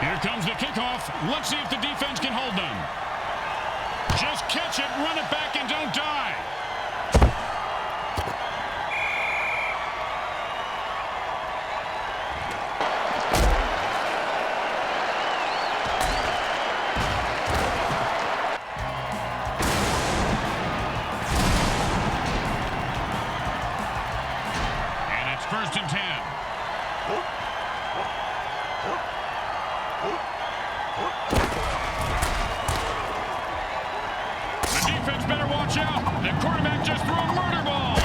[SPEAKER 4] Here comes the kickoff. Let's see if the defense can hold them. Just catch it, run it back, and don't die. First and 10. The defense better watch out. The quarterback just threw a murder ball.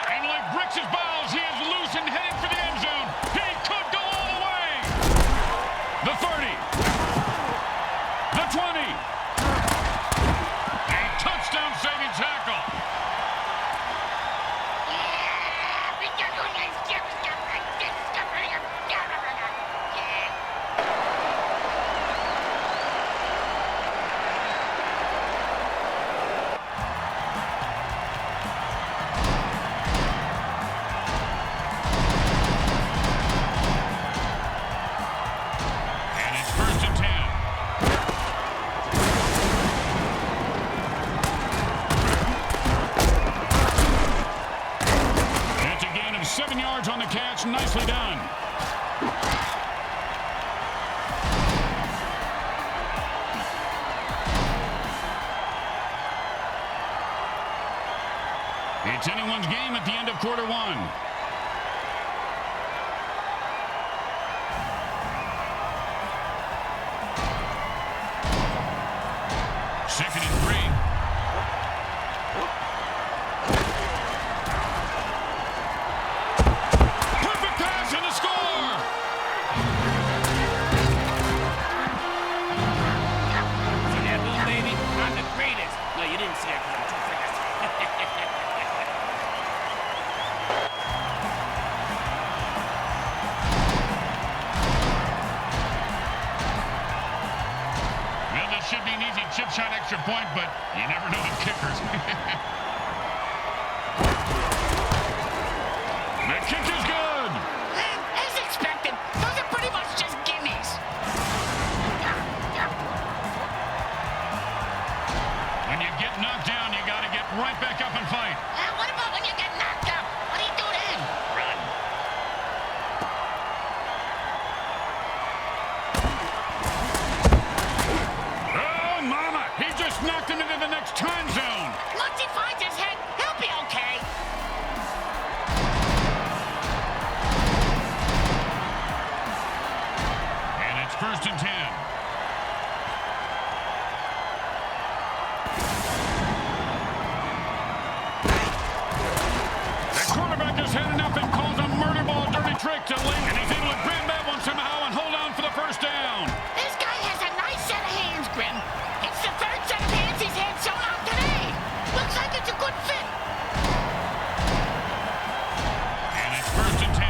[SPEAKER 4] And like bricks his balls, he is loose and heading for the end zone. He could go all the way. The 30. The 20. A touchdown saving tackle. nicely done. It's anyone's game at the end of quarter one. Second and 3. Perfect pass and a score!
[SPEAKER 5] See that boom, baby? I'm the greatest. No, you didn't see it because I'm too fast.
[SPEAKER 4] Well, this should be an easy chip shot extra point, but you never know with kickers. The kick is good.
[SPEAKER 2] As expected, those are pretty much just gimmies.
[SPEAKER 4] When you get knocked down, you got to get right back up and fight.
[SPEAKER 2] What about when you get knocked out? What do you do then?
[SPEAKER 5] Run.
[SPEAKER 4] Oh, mama! He just knocked him into the next time zone.
[SPEAKER 2] Once he finds his head, he'll be okay.
[SPEAKER 4] And it's 1st and 10. The quarterback has had enough and calls a murder ball dirty trick to Lee. And he's able to grab that one somehow and hold on for the first down.
[SPEAKER 2] This guy has a nice set of hands, Grim. It's the third set of hands he's had so long today. Looks like it's a good fit.
[SPEAKER 4] And it's 1st and 10.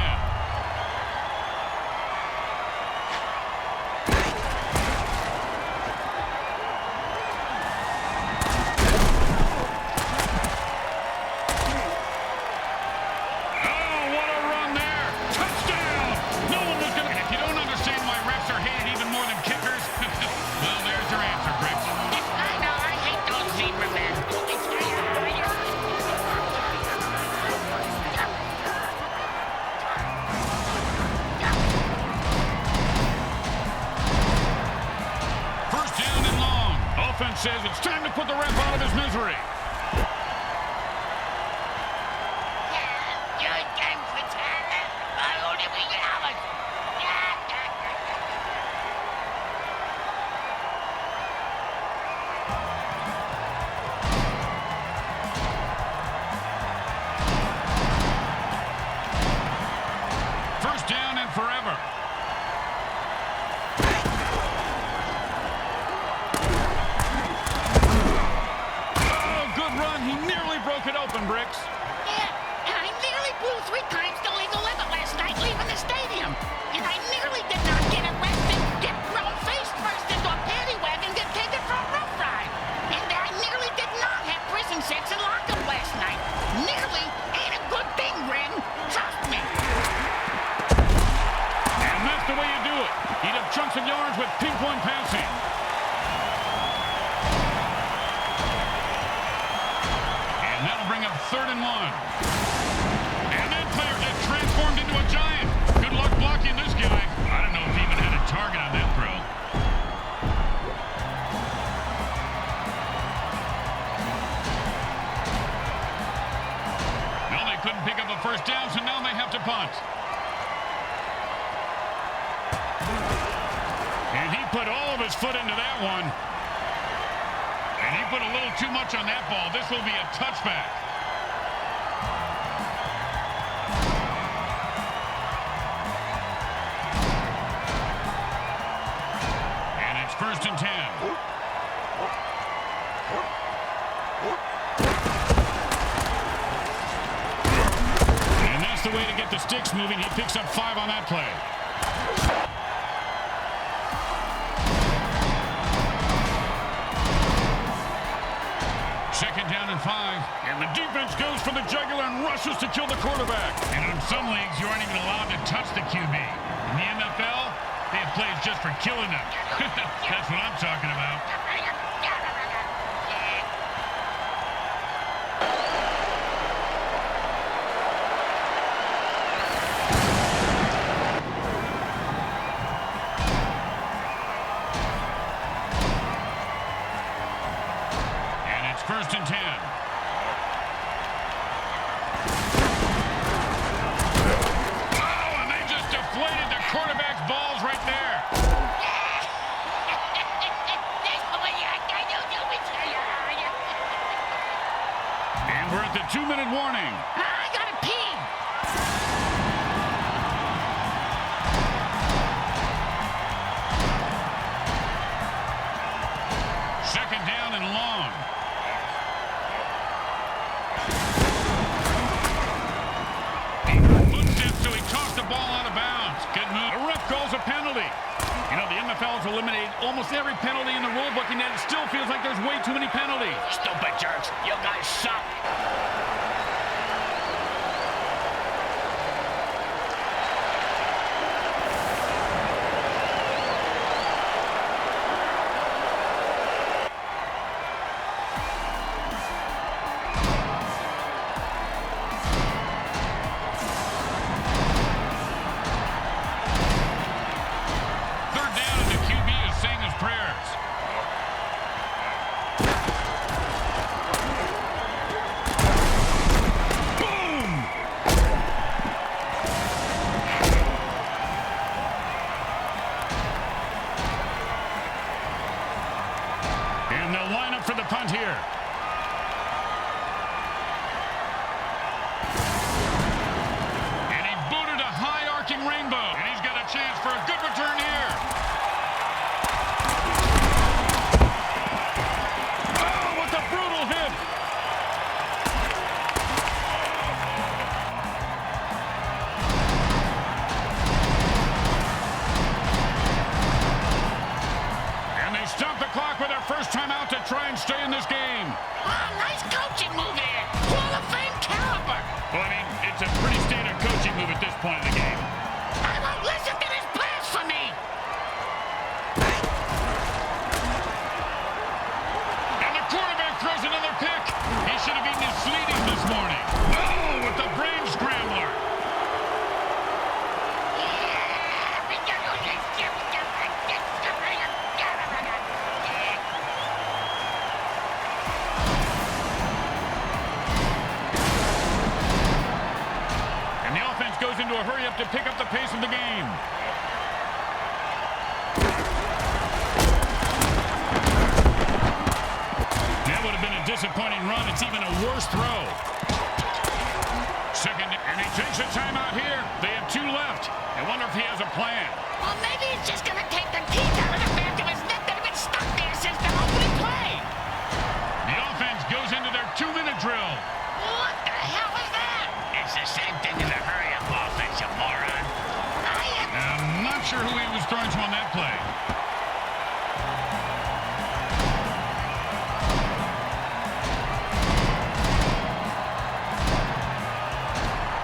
[SPEAKER 4] Oh, what a run there. Touchdown. No one was going to... If you don't understand why refs are hated even more than kickers, well, there's your answer, Briggs.
[SPEAKER 2] I know, I hate those zebra men.
[SPEAKER 4] First down and long. Offense says it's time to put the ref out of his misery. First down and forever. Oh, good run. He nearly broke it open, Bricks.
[SPEAKER 2] Yeah, and I nearly blew 3 times the legal limit last night leaving the stadium. And I nearly did not get arrested, get thrown face first into a paddy wagon, get taken for a rough ride. And I nearly did not have prison sex and lockup last night. Nearly ain't a good thing, Grim. Trust me.
[SPEAKER 4] And that's the way you do it. Eat up chunks of yards with pinpoint passing. And that'll bring up 3rd and 1. And that player gets transformed into a giant. Good luck blocking this guy. I don't know if he even had a target on that throw. No, they couldn't pick up a first down, so now they have to punt. And he put all of his foot into that one. And he put a little too much on that ball. This will be a touchback. And it's 1st and 10. And that's the way to get the sticks moving. He picks up 5 on that play. Second down and 5. And the defense goes for the jugular and rushes to kill the quarterback. And in some leagues, you aren't even allowed to touch the QB. In the MFL, they have plays just for killing them. That's what I'm talking about. And we're at the 2-minute warning.
[SPEAKER 2] I gotta pee.
[SPEAKER 4] Second down and long. Footsteps, so he tossed the ball out of bounds. Good move. The ref calls a penalty. You know, the MFL has eliminated almost every penalty in the rule book, and yet it still feels like there's way too many penalties.
[SPEAKER 5] Stupid jerks. You guys suck.
[SPEAKER 4] And they'll line up for the punt here. And he booted a high arcing rainbow. And he's got a chance for a good return here. Oh, what a brutal hit. And they stop the clock with their first time out to try and stay in this game.
[SPEAKER 2] Oh, nice coaching move there. Hall of Fame caliber.
[SPEAKER 4] Well, I mean, it's a pretty standard coaching move at this point in the game.
[SPEAKER 2] I won't listen to this blasphemy.
[SPEAKER 4] And the quarterback throws another pick. He should have eaten his sleeting this morning. Oh, with the brain scrambler. And the offense goes into a hurry-up to pick up the pace of the game. That would have been a disappointing run. It's even a worse throw. Second, and he takes a timeout here. They have 2 left. I wonder if he has a plan.
[SPEAKER 2] Well, maybe he's just gonna take the teeth out of the back of his neck that have been stuck there since the opening play.
[SPEAKER 4] The offense goes into their 2-minute drill.
[SPEAKER 2] What the hell was that?
[SPEAKER 5] It's the same thing in the hurry-up offense, you moron.
[SPEAKER 4] I'm not sure who he was throwing to on that play.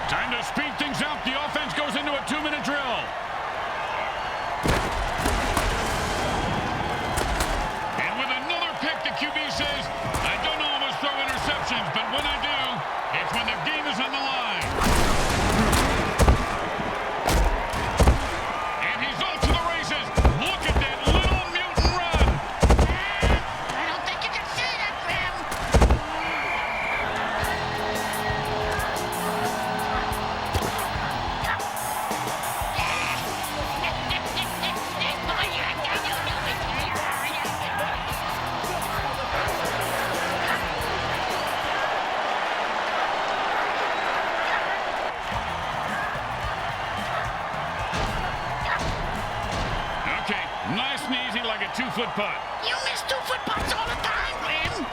[SPEAKER 4] Time to speed things up. The offense goes into a 2-minute drill. And with another pick, the QB says, I don't always throw interceptions, but when I do, it's when the game is on the line. And he's off to the races. Look at that little mutant run.
[SPEAKER 2] I don't think you can say that, Grim.
[SPEAKER 4] Okay, nice and easy like a 2-foot putt.
[SPEAKER 2] You miss 2-foot putts all the time, Grim.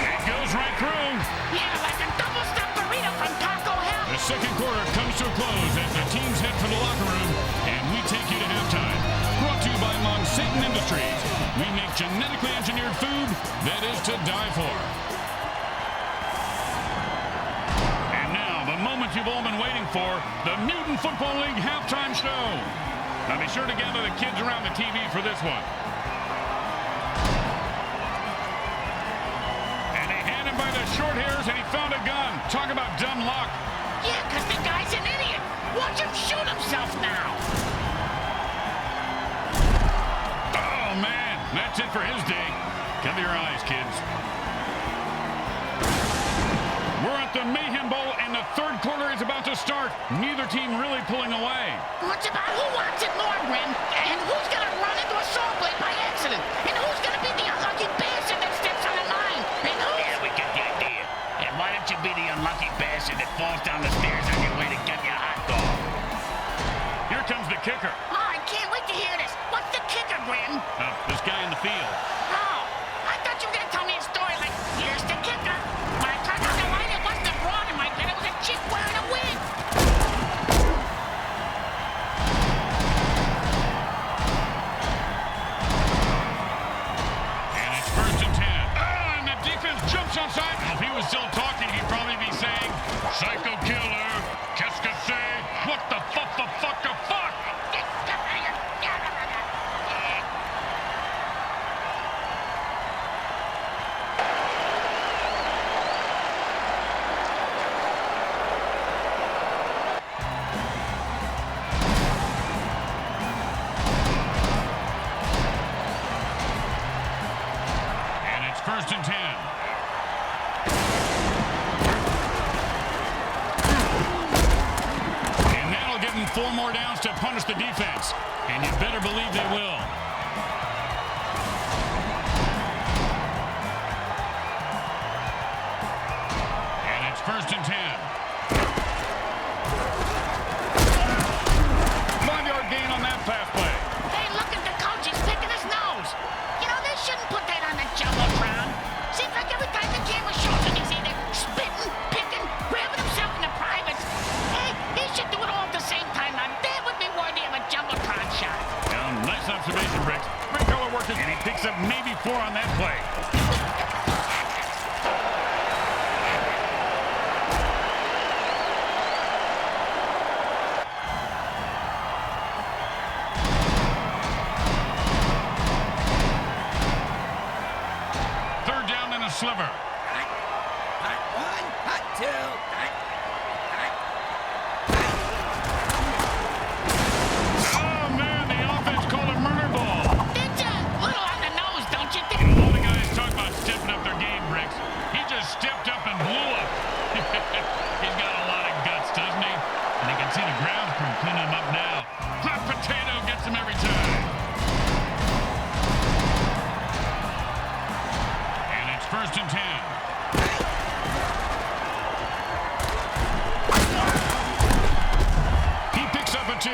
[SPEAKER 4] It goes right through.
[SPEAKER 2] Yeah, like a double-stuffed burrito from Taco Hell.
[SPEAKER 4] The second quarter comes to a close as the teams head for the locker room, and we take you to halftime. Brought to you by Mutant Industries. We make genetically engineered food that is to die for. And now, the moment you've all been waiting for, the Mutant Football League halftime show. Now be sure to gather the kids around the TV for this one. And they had him by the short hairs, and he found a gun. Talk about dumb luck.
[SPEAKER 2] Yeah, because the guy's an idiot. Watch him shoot himself now.
[SPEAKER 4] Oh, man, that's it for his day. Cover your eyes, kids. We're at the Mayhem Bowl, and the third quarter is about to start. Neither team really pulling away.
[SPEAKER 2] Well, it's about who wants it more, Grim, and who's going to run into a saw blade by accident, and who's going to be the unlucky bastard that steps on the line, and who's...
[SPEAKER 5] Yeah, we get the idea. And why bet you be the unlucky bastard that falls down the stairs on your way to get your hot dog.
[SPEAKER 4] Here comes the kicker.
[SPEAKER 2] Oh, I can't wait to hear this. What's the kicker, Grim?
[SPEAKER 4] This guy in the field.
[SPEAKER 2] Oh, I thought you were gonna tell me a story like, here's the kicker. When I turned on the light, it wasn't a broad in my bed, it was a chick wearing a wig.
[SPEAKER 4] And it's 1st and 10. And the defense jumps outside. If he was still talking, he'd probably be saying, Psycho killer, qu'est-ce que c'est? What the fuck? And it's 1st and 10. And that'll give them 4 more downs to punish the defense. And you better believe they will. And it's 1st and 10. 5-yard gain on that pass play.
[SPEAKER 2] Hey, look at the coach, he's picking his nose. You know, they shouldn't put that on the Jumbotron. Seems like every time the camera shows him, he's either spitting, picking, grabbing himself in the privates. Hey, he should do it all at the same time. Now, that would be worthy of a Jumbotron shot.
[SPEAKER 4] Nice observation, Bricks. Great color work, and he picks up maybe 4 on that play. Third down and a sliver.
[SPEAKER 6] Hot 1, hot 2, hot.
[SPEAKER 4] Oh, man, the offense called a murder ball.
[SPEAKER 2] That's a little on the nose, don't you think?
[SPEAKER 4] All the guys talk about stepping up their game, Bricks. He just stepped up and blew up. He's got a lot of guts, doesn't he? And you can see the ground crew cleaning him up now. Hot potato gets him every time. And it's 1st and 10. He picks up a 2.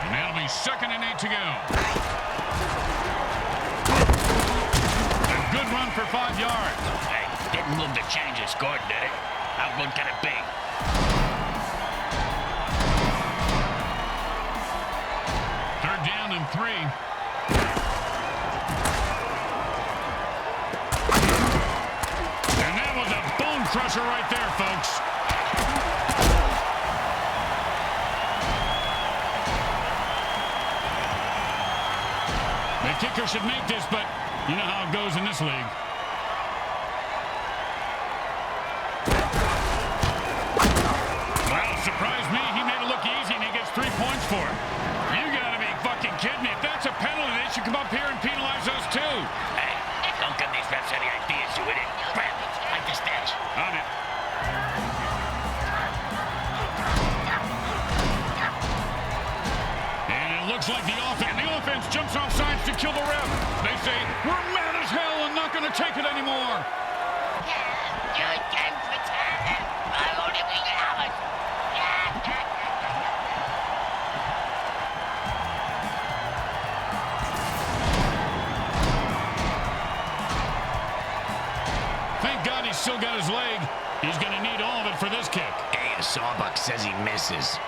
[SPEAKER 4] And that'll be 2nd and 8 to go. A good run for 5 yards.
[SPEAKER 5] Hey, didn't move the change and scored, did it? How good can it be?
[SPEAKER 4] 3rd down and 3. And that was a bone crusher right there, folks. The kicker should make this, but you know how it goes in this league. Well, surprised me. He made it look easy, and he gets 3 points for it. You gotta be fucking kidding me. If that's a penalty, they should come up here and penalize us, too.
[SPEAKER 5] Hey, don't give these refs any ideas, you idiot. Grab it, like the stash.
[SPEAKER 4] On it. And it looks like the offense jumps off sides to kill the ref. They say, we're mad as hell and not gonna take it anymore. Thank God he's still got his leg. He's gonna need all of it for this kick.
[SPEAKER 5] Hey, the Sawbuck says he misses.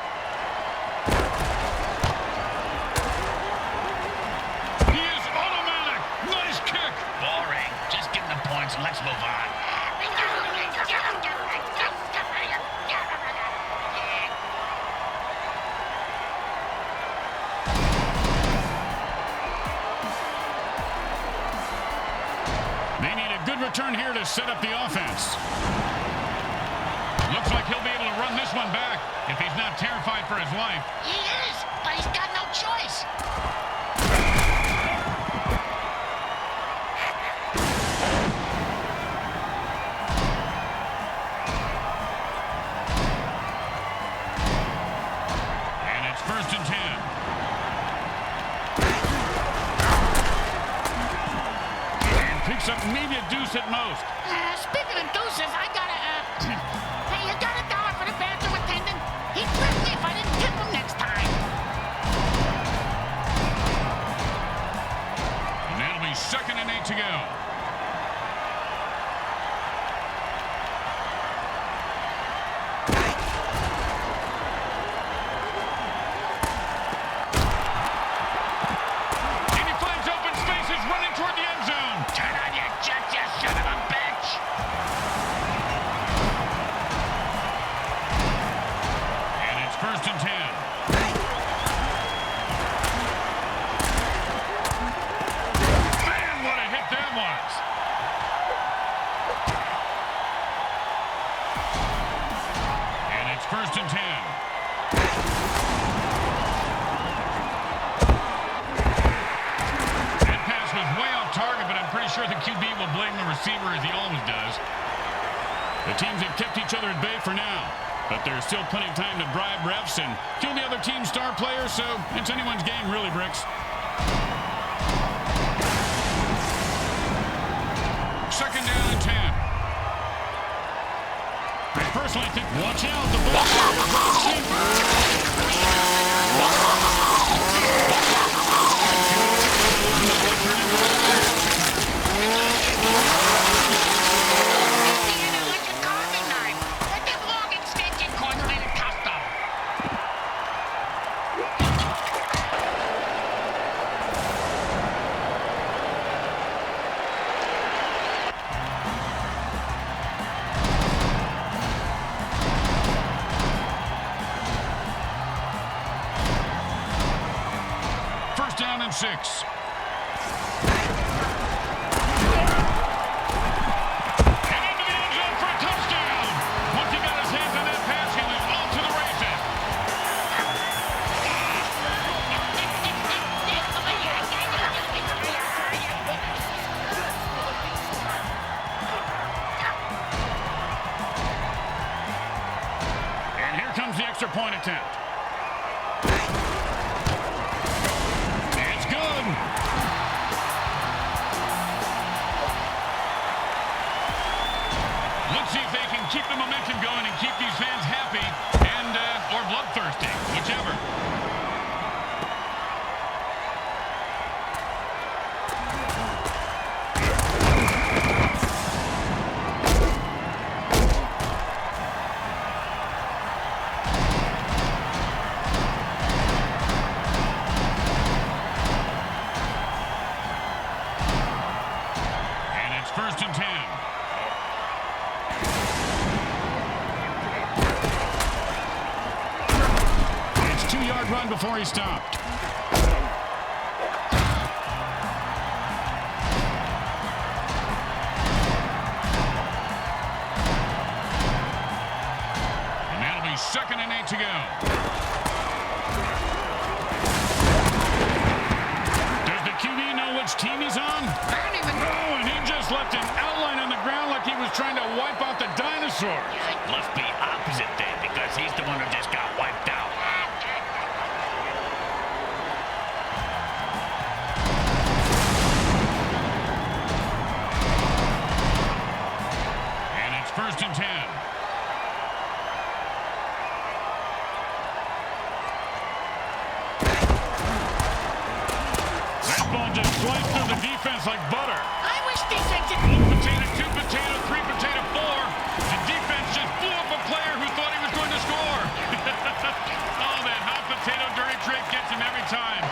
[SPEAKER 4] He is automatic. Nice kick.
[SPEAKER 5] Boring. Just give him the points and let's move on.
[SPEAKER 4] They need a good return here to set up the offense. Looks like he'll be able to run this one back if he's not terrified for his life.
[SPEAKER 2] He is, but he's got no choice.
[SPEAKER 4] And it's 1st and 10. mix up, maybe a deuce at most.
[SPEAKER 2] Speaking of deuces, I gotta, hey, you got $1 for the bathroom attendant? He'd threaten me if I didn't tip him next time.
[SPEAKER 4] And that'll be 2nd and 8 to go. Sure the QB will blame the receiver as he always does. The teams have kept each other at bay for now, but there's still plenty of time to bribe refs and kill the other team's star players, so it's anyone's game really, Bricks. 2nd down and 10. I personally think, watch out, the ball down and 6. And into the end zone for a touchdown. Once he got his hands on that pass, he was off to the races. And here comes the extra point attempt. Keep the momentum going and keep these fans happy and or bloodthirsty, whichever. And it's 1st and 10. Run before he stopped. And that'll be 2nd and 8 to go. Does the QB know which team he's on?
[SPEAKER 2] I don't even know.
[SPEAKER 4] And he just left an outline on the ground like he was trying to wipe out the dinosaurs.
[SPEAKER 5] It must be opposite then, because he's the one who just got wiped out.
[SPEAKER 4] First and 10. That ball just sliced through the defense like butter.
[SPEAKER 2] I wish defense had...
[SPEAKER 4] 1 potato, 2 potato, 3 potato, 4. The defense just blew up a player who thought he was going to score. Oh, that hot potato dirty trick gets him every time.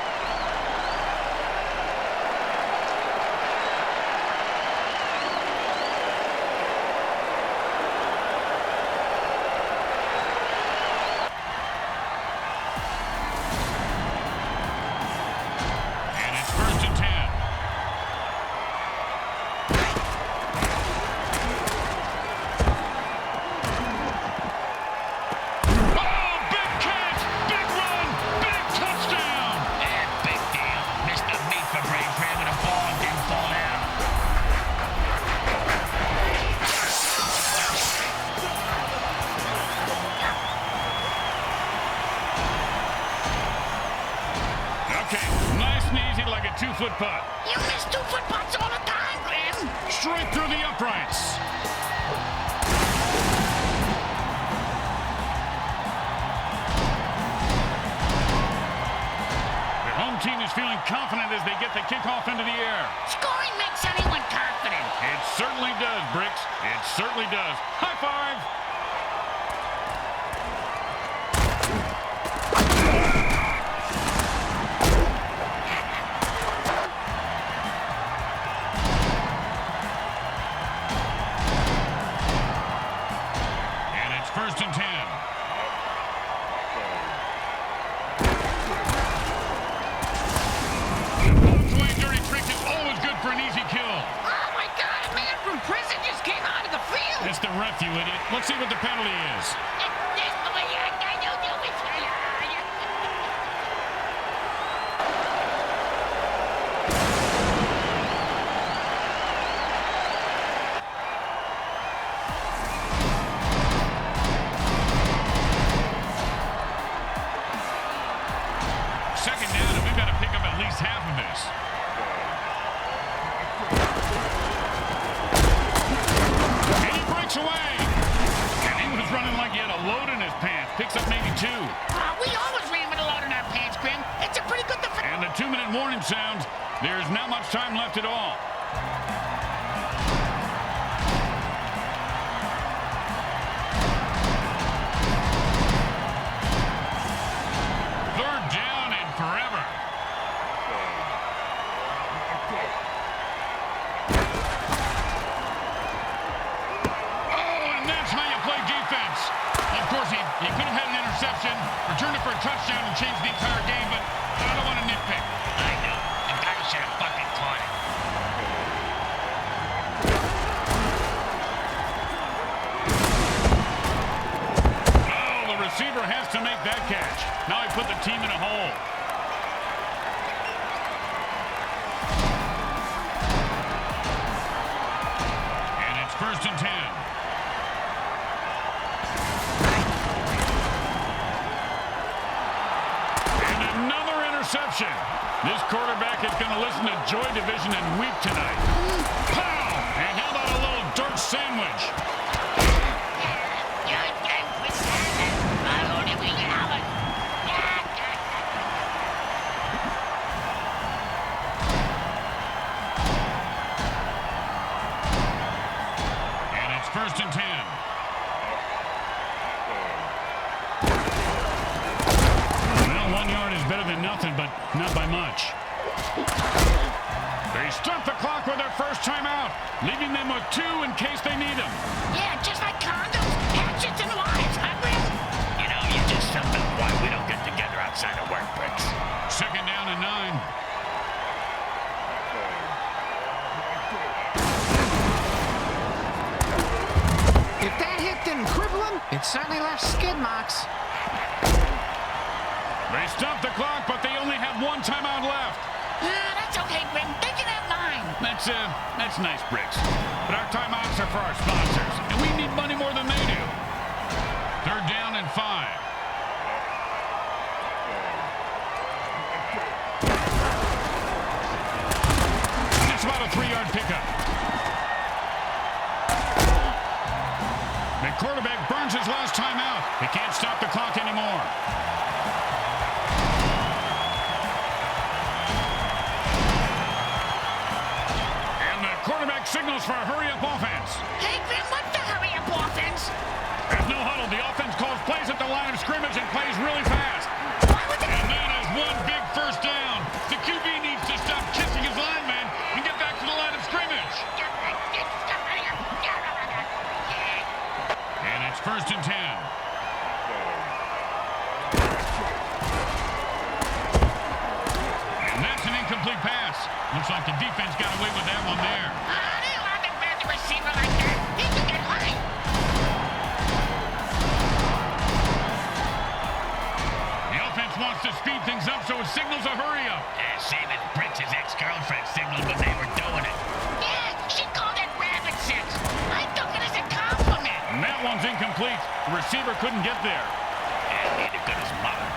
[SPEAKER 4] Okay, nice and easy like a a 2-foot putt.
[SPEAKER 2] You miss 2-foot putts all the time, Grim.
[SPEAKER 4] Straight through the uprights. The home team is feeling confident as they get the kickoff into the air.
[SPEAKER 2] Scoring makes anyone confident.
[SPEAKER 4] It certainly does, Bricks. It certainly does. High five. First and 10. Midway dirty trick is always good for an easy kill.
[SPEAKER 2] Oh my God, a man from prison just came onto the field.
[SPEAKER 4] It's the ref, you idiot. Let's see what the penalty is. Second down, and we've got to pick up at least half of this. And he breaks away. And he was running like he had a load in his pants. Picks up maybe 2.
[SPEAKER 2] We always ran with a load in our pants, Grim. It's a pretty good defense.
[SPEAKER 4] And the 2-minute warning sounds. There's not much time left at all. Third down and forever. Oh, and that's how you play defense. Of course, he could have had an interception, returned it for a touchdown, and changed the entire game, but I don't want to nitpick.
[SPEAKER 5] I know. The guy should have fucking caught it.
[SPEAKER 4] Oh, the receiver has to make that catch. Now he put the team in a hole. And it's first and 10. And another interception. This quarterback is going to listen to Joy Division and weep tonight. Pow! And how about a little dirt sandwich? And it's first and 10. Well, 1 yard is better than nothing, but not by much. They stop the clock with their first timeout, leaving them with 2 in case they need them.
[SPEAKER 2] Yeah, just like condoms, hatchets, and wives, huh, Grim?
[SPEAKER 5] You know, you just summed up why we don't get together outside of work, Bricks.
[SPEAKER 4] Second down and 9.
[SPEAKER 7] If that hit didn't cripple him, it certainly left skid marks.
[SPEAKER 4] They stop the clock, but they only have 1 timeout left.
[SPEAKER 2] That's okay, Grim. They can have 9.
[SPEAKER 4] That's nice, Bricks. But our timeouts are for our sponsors, and we need money more than they do. Third down and 5. It's about a 3-yard pickup. The quarterback burns his last timeout. He can't stop the clock anymore. Quarterback signals for a hurry-up offense.
[SPEAKER 2] Hey, Grim, what's the hurry-up offense?
[SPEAKER 4] There's no huddle. The offense calls plays at the line of scrimmage and plays really fast. And that is 1 big first down. The QB needs to stop kissing his lineman and get back to the line of scrimmage. And it's first and 10. And that's an incomplete pass. Looks like the defense got away with that one there.
[SPEAKER 2] They love it when the receiver like that. He can get hurry.
[SPEAKER 4] The offense wants to speed things up, so it signals a hurry-up.
[SPEAKER 5] Same as Bricks' ex-girlfriend signaled when they were doing it.
[SPEAKER 2] Yeah, she called it rabbit sex. I took it as a compliment.
[SPEAKER 4] And that one's incomplete. The receiver couldn't get there.
[SPEAKER 5] And neither could his mother.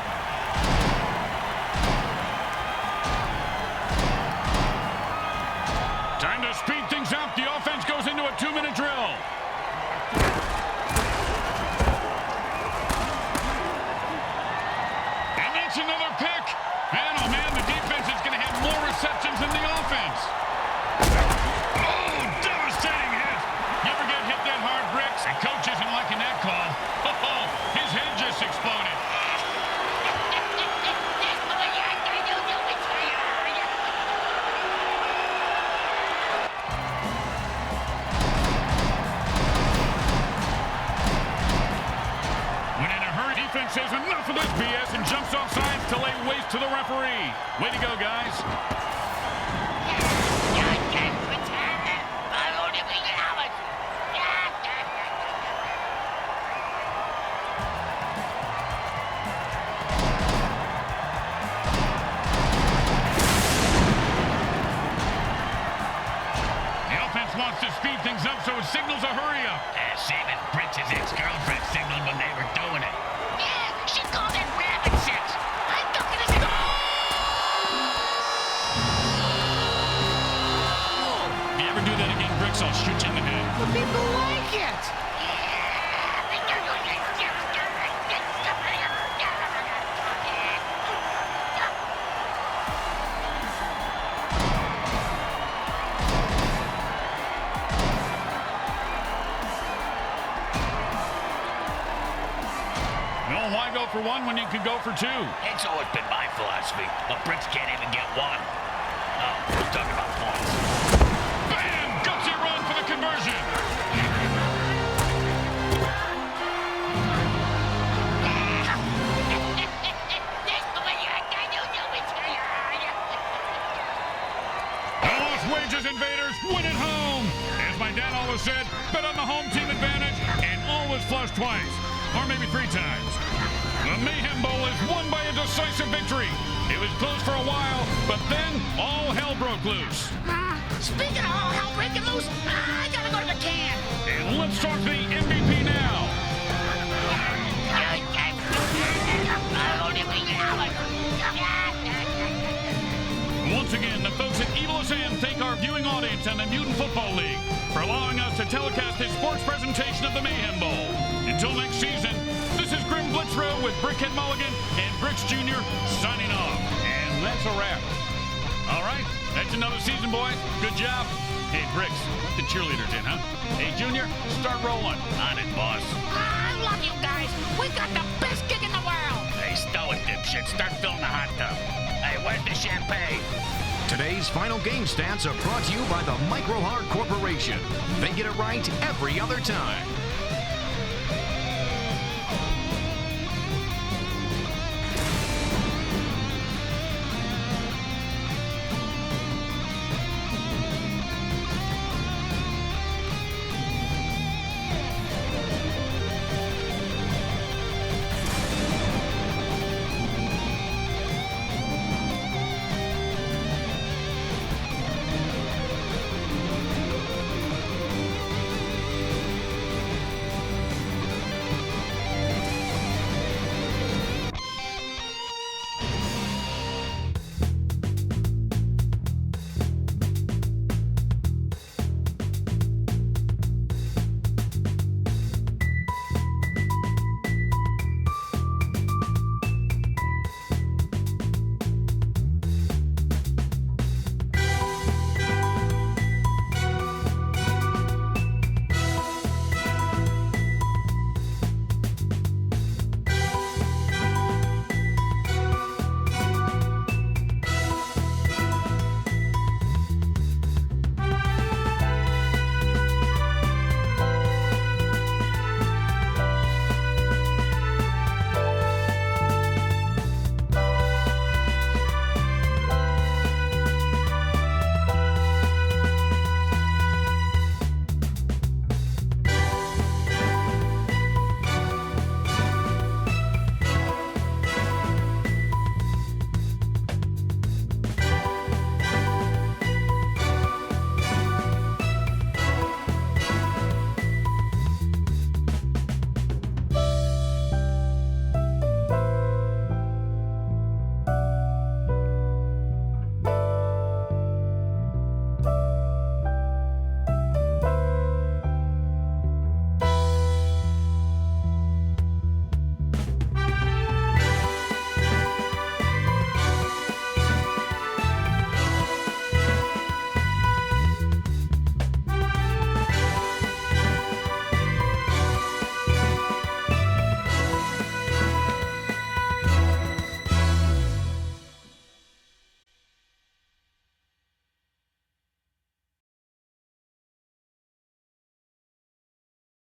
[SPEAKER 4] offense. Oh, devastating hit. You ever get hit that hard, Bricks? And coach isn't liking that call. Oh, his head just exploded. When in a hurry, defense says enough of this BS and jumps off sides to lay waste to the referee. Way to go, guys. Wants to speed things up, so it signals a hurry up.
[SPEAKER 5] Same as Bricks' ex-girlfriend signaled when they were doing it.
[SPEAKER 2] Yeah, she called it rabbit sex. I thought it was
[SPEAKER 4] If you ever do that again, Bricks, I'll shoot you in the head.
[SPEAKER 7] The people like it.
[SPEAKER 4] Why go for one when you could go for two?
[SPEAKER 5] It's always been my philosophy, but Bricks can't even get one. Oh, we're talking about points.
[SPEAKER 4] Bam! Gutsy run for the conversion. No lost wages, Invaders. Win at home. As my dad always said, bet on the home team advantage and always flush twice. Or maybe 3 times. The Mayhem Bowl is won by a decisive victory. It was close for a while, but then all hell broke loose.
[SPEAKER 2] Speaking of all hell breaking loose, I gotta go to the can.
[SPEAKER 4] And let's talk the MVP now. Once again, the folks at EVLSN thank our viewing audience and the Mutant Football League for allowing us to telecast this sports presentation of the Mayhem Bowl. Until next season, this is Grim Blitzrow with Brickhead Mulligan and Bricks Jr. signing off. And that's a wrap. All right, that's another season, boys. Good job. Hey, Bricks, let the cheerleaders in, huh? Hey, Junior, start rolling.
[SPEAKER 5] On it, boss.
[SPEAKER 2] I love you guys. We got the best gig in the world.
[SPEAKER 5] Hey, stow it, dipshit. Start filling the hot tub. Hey, where's the champagne?
[SPEAKER 8] Today's final game stats are brought to you by the Micro Hard Corporation. They get it right every other time.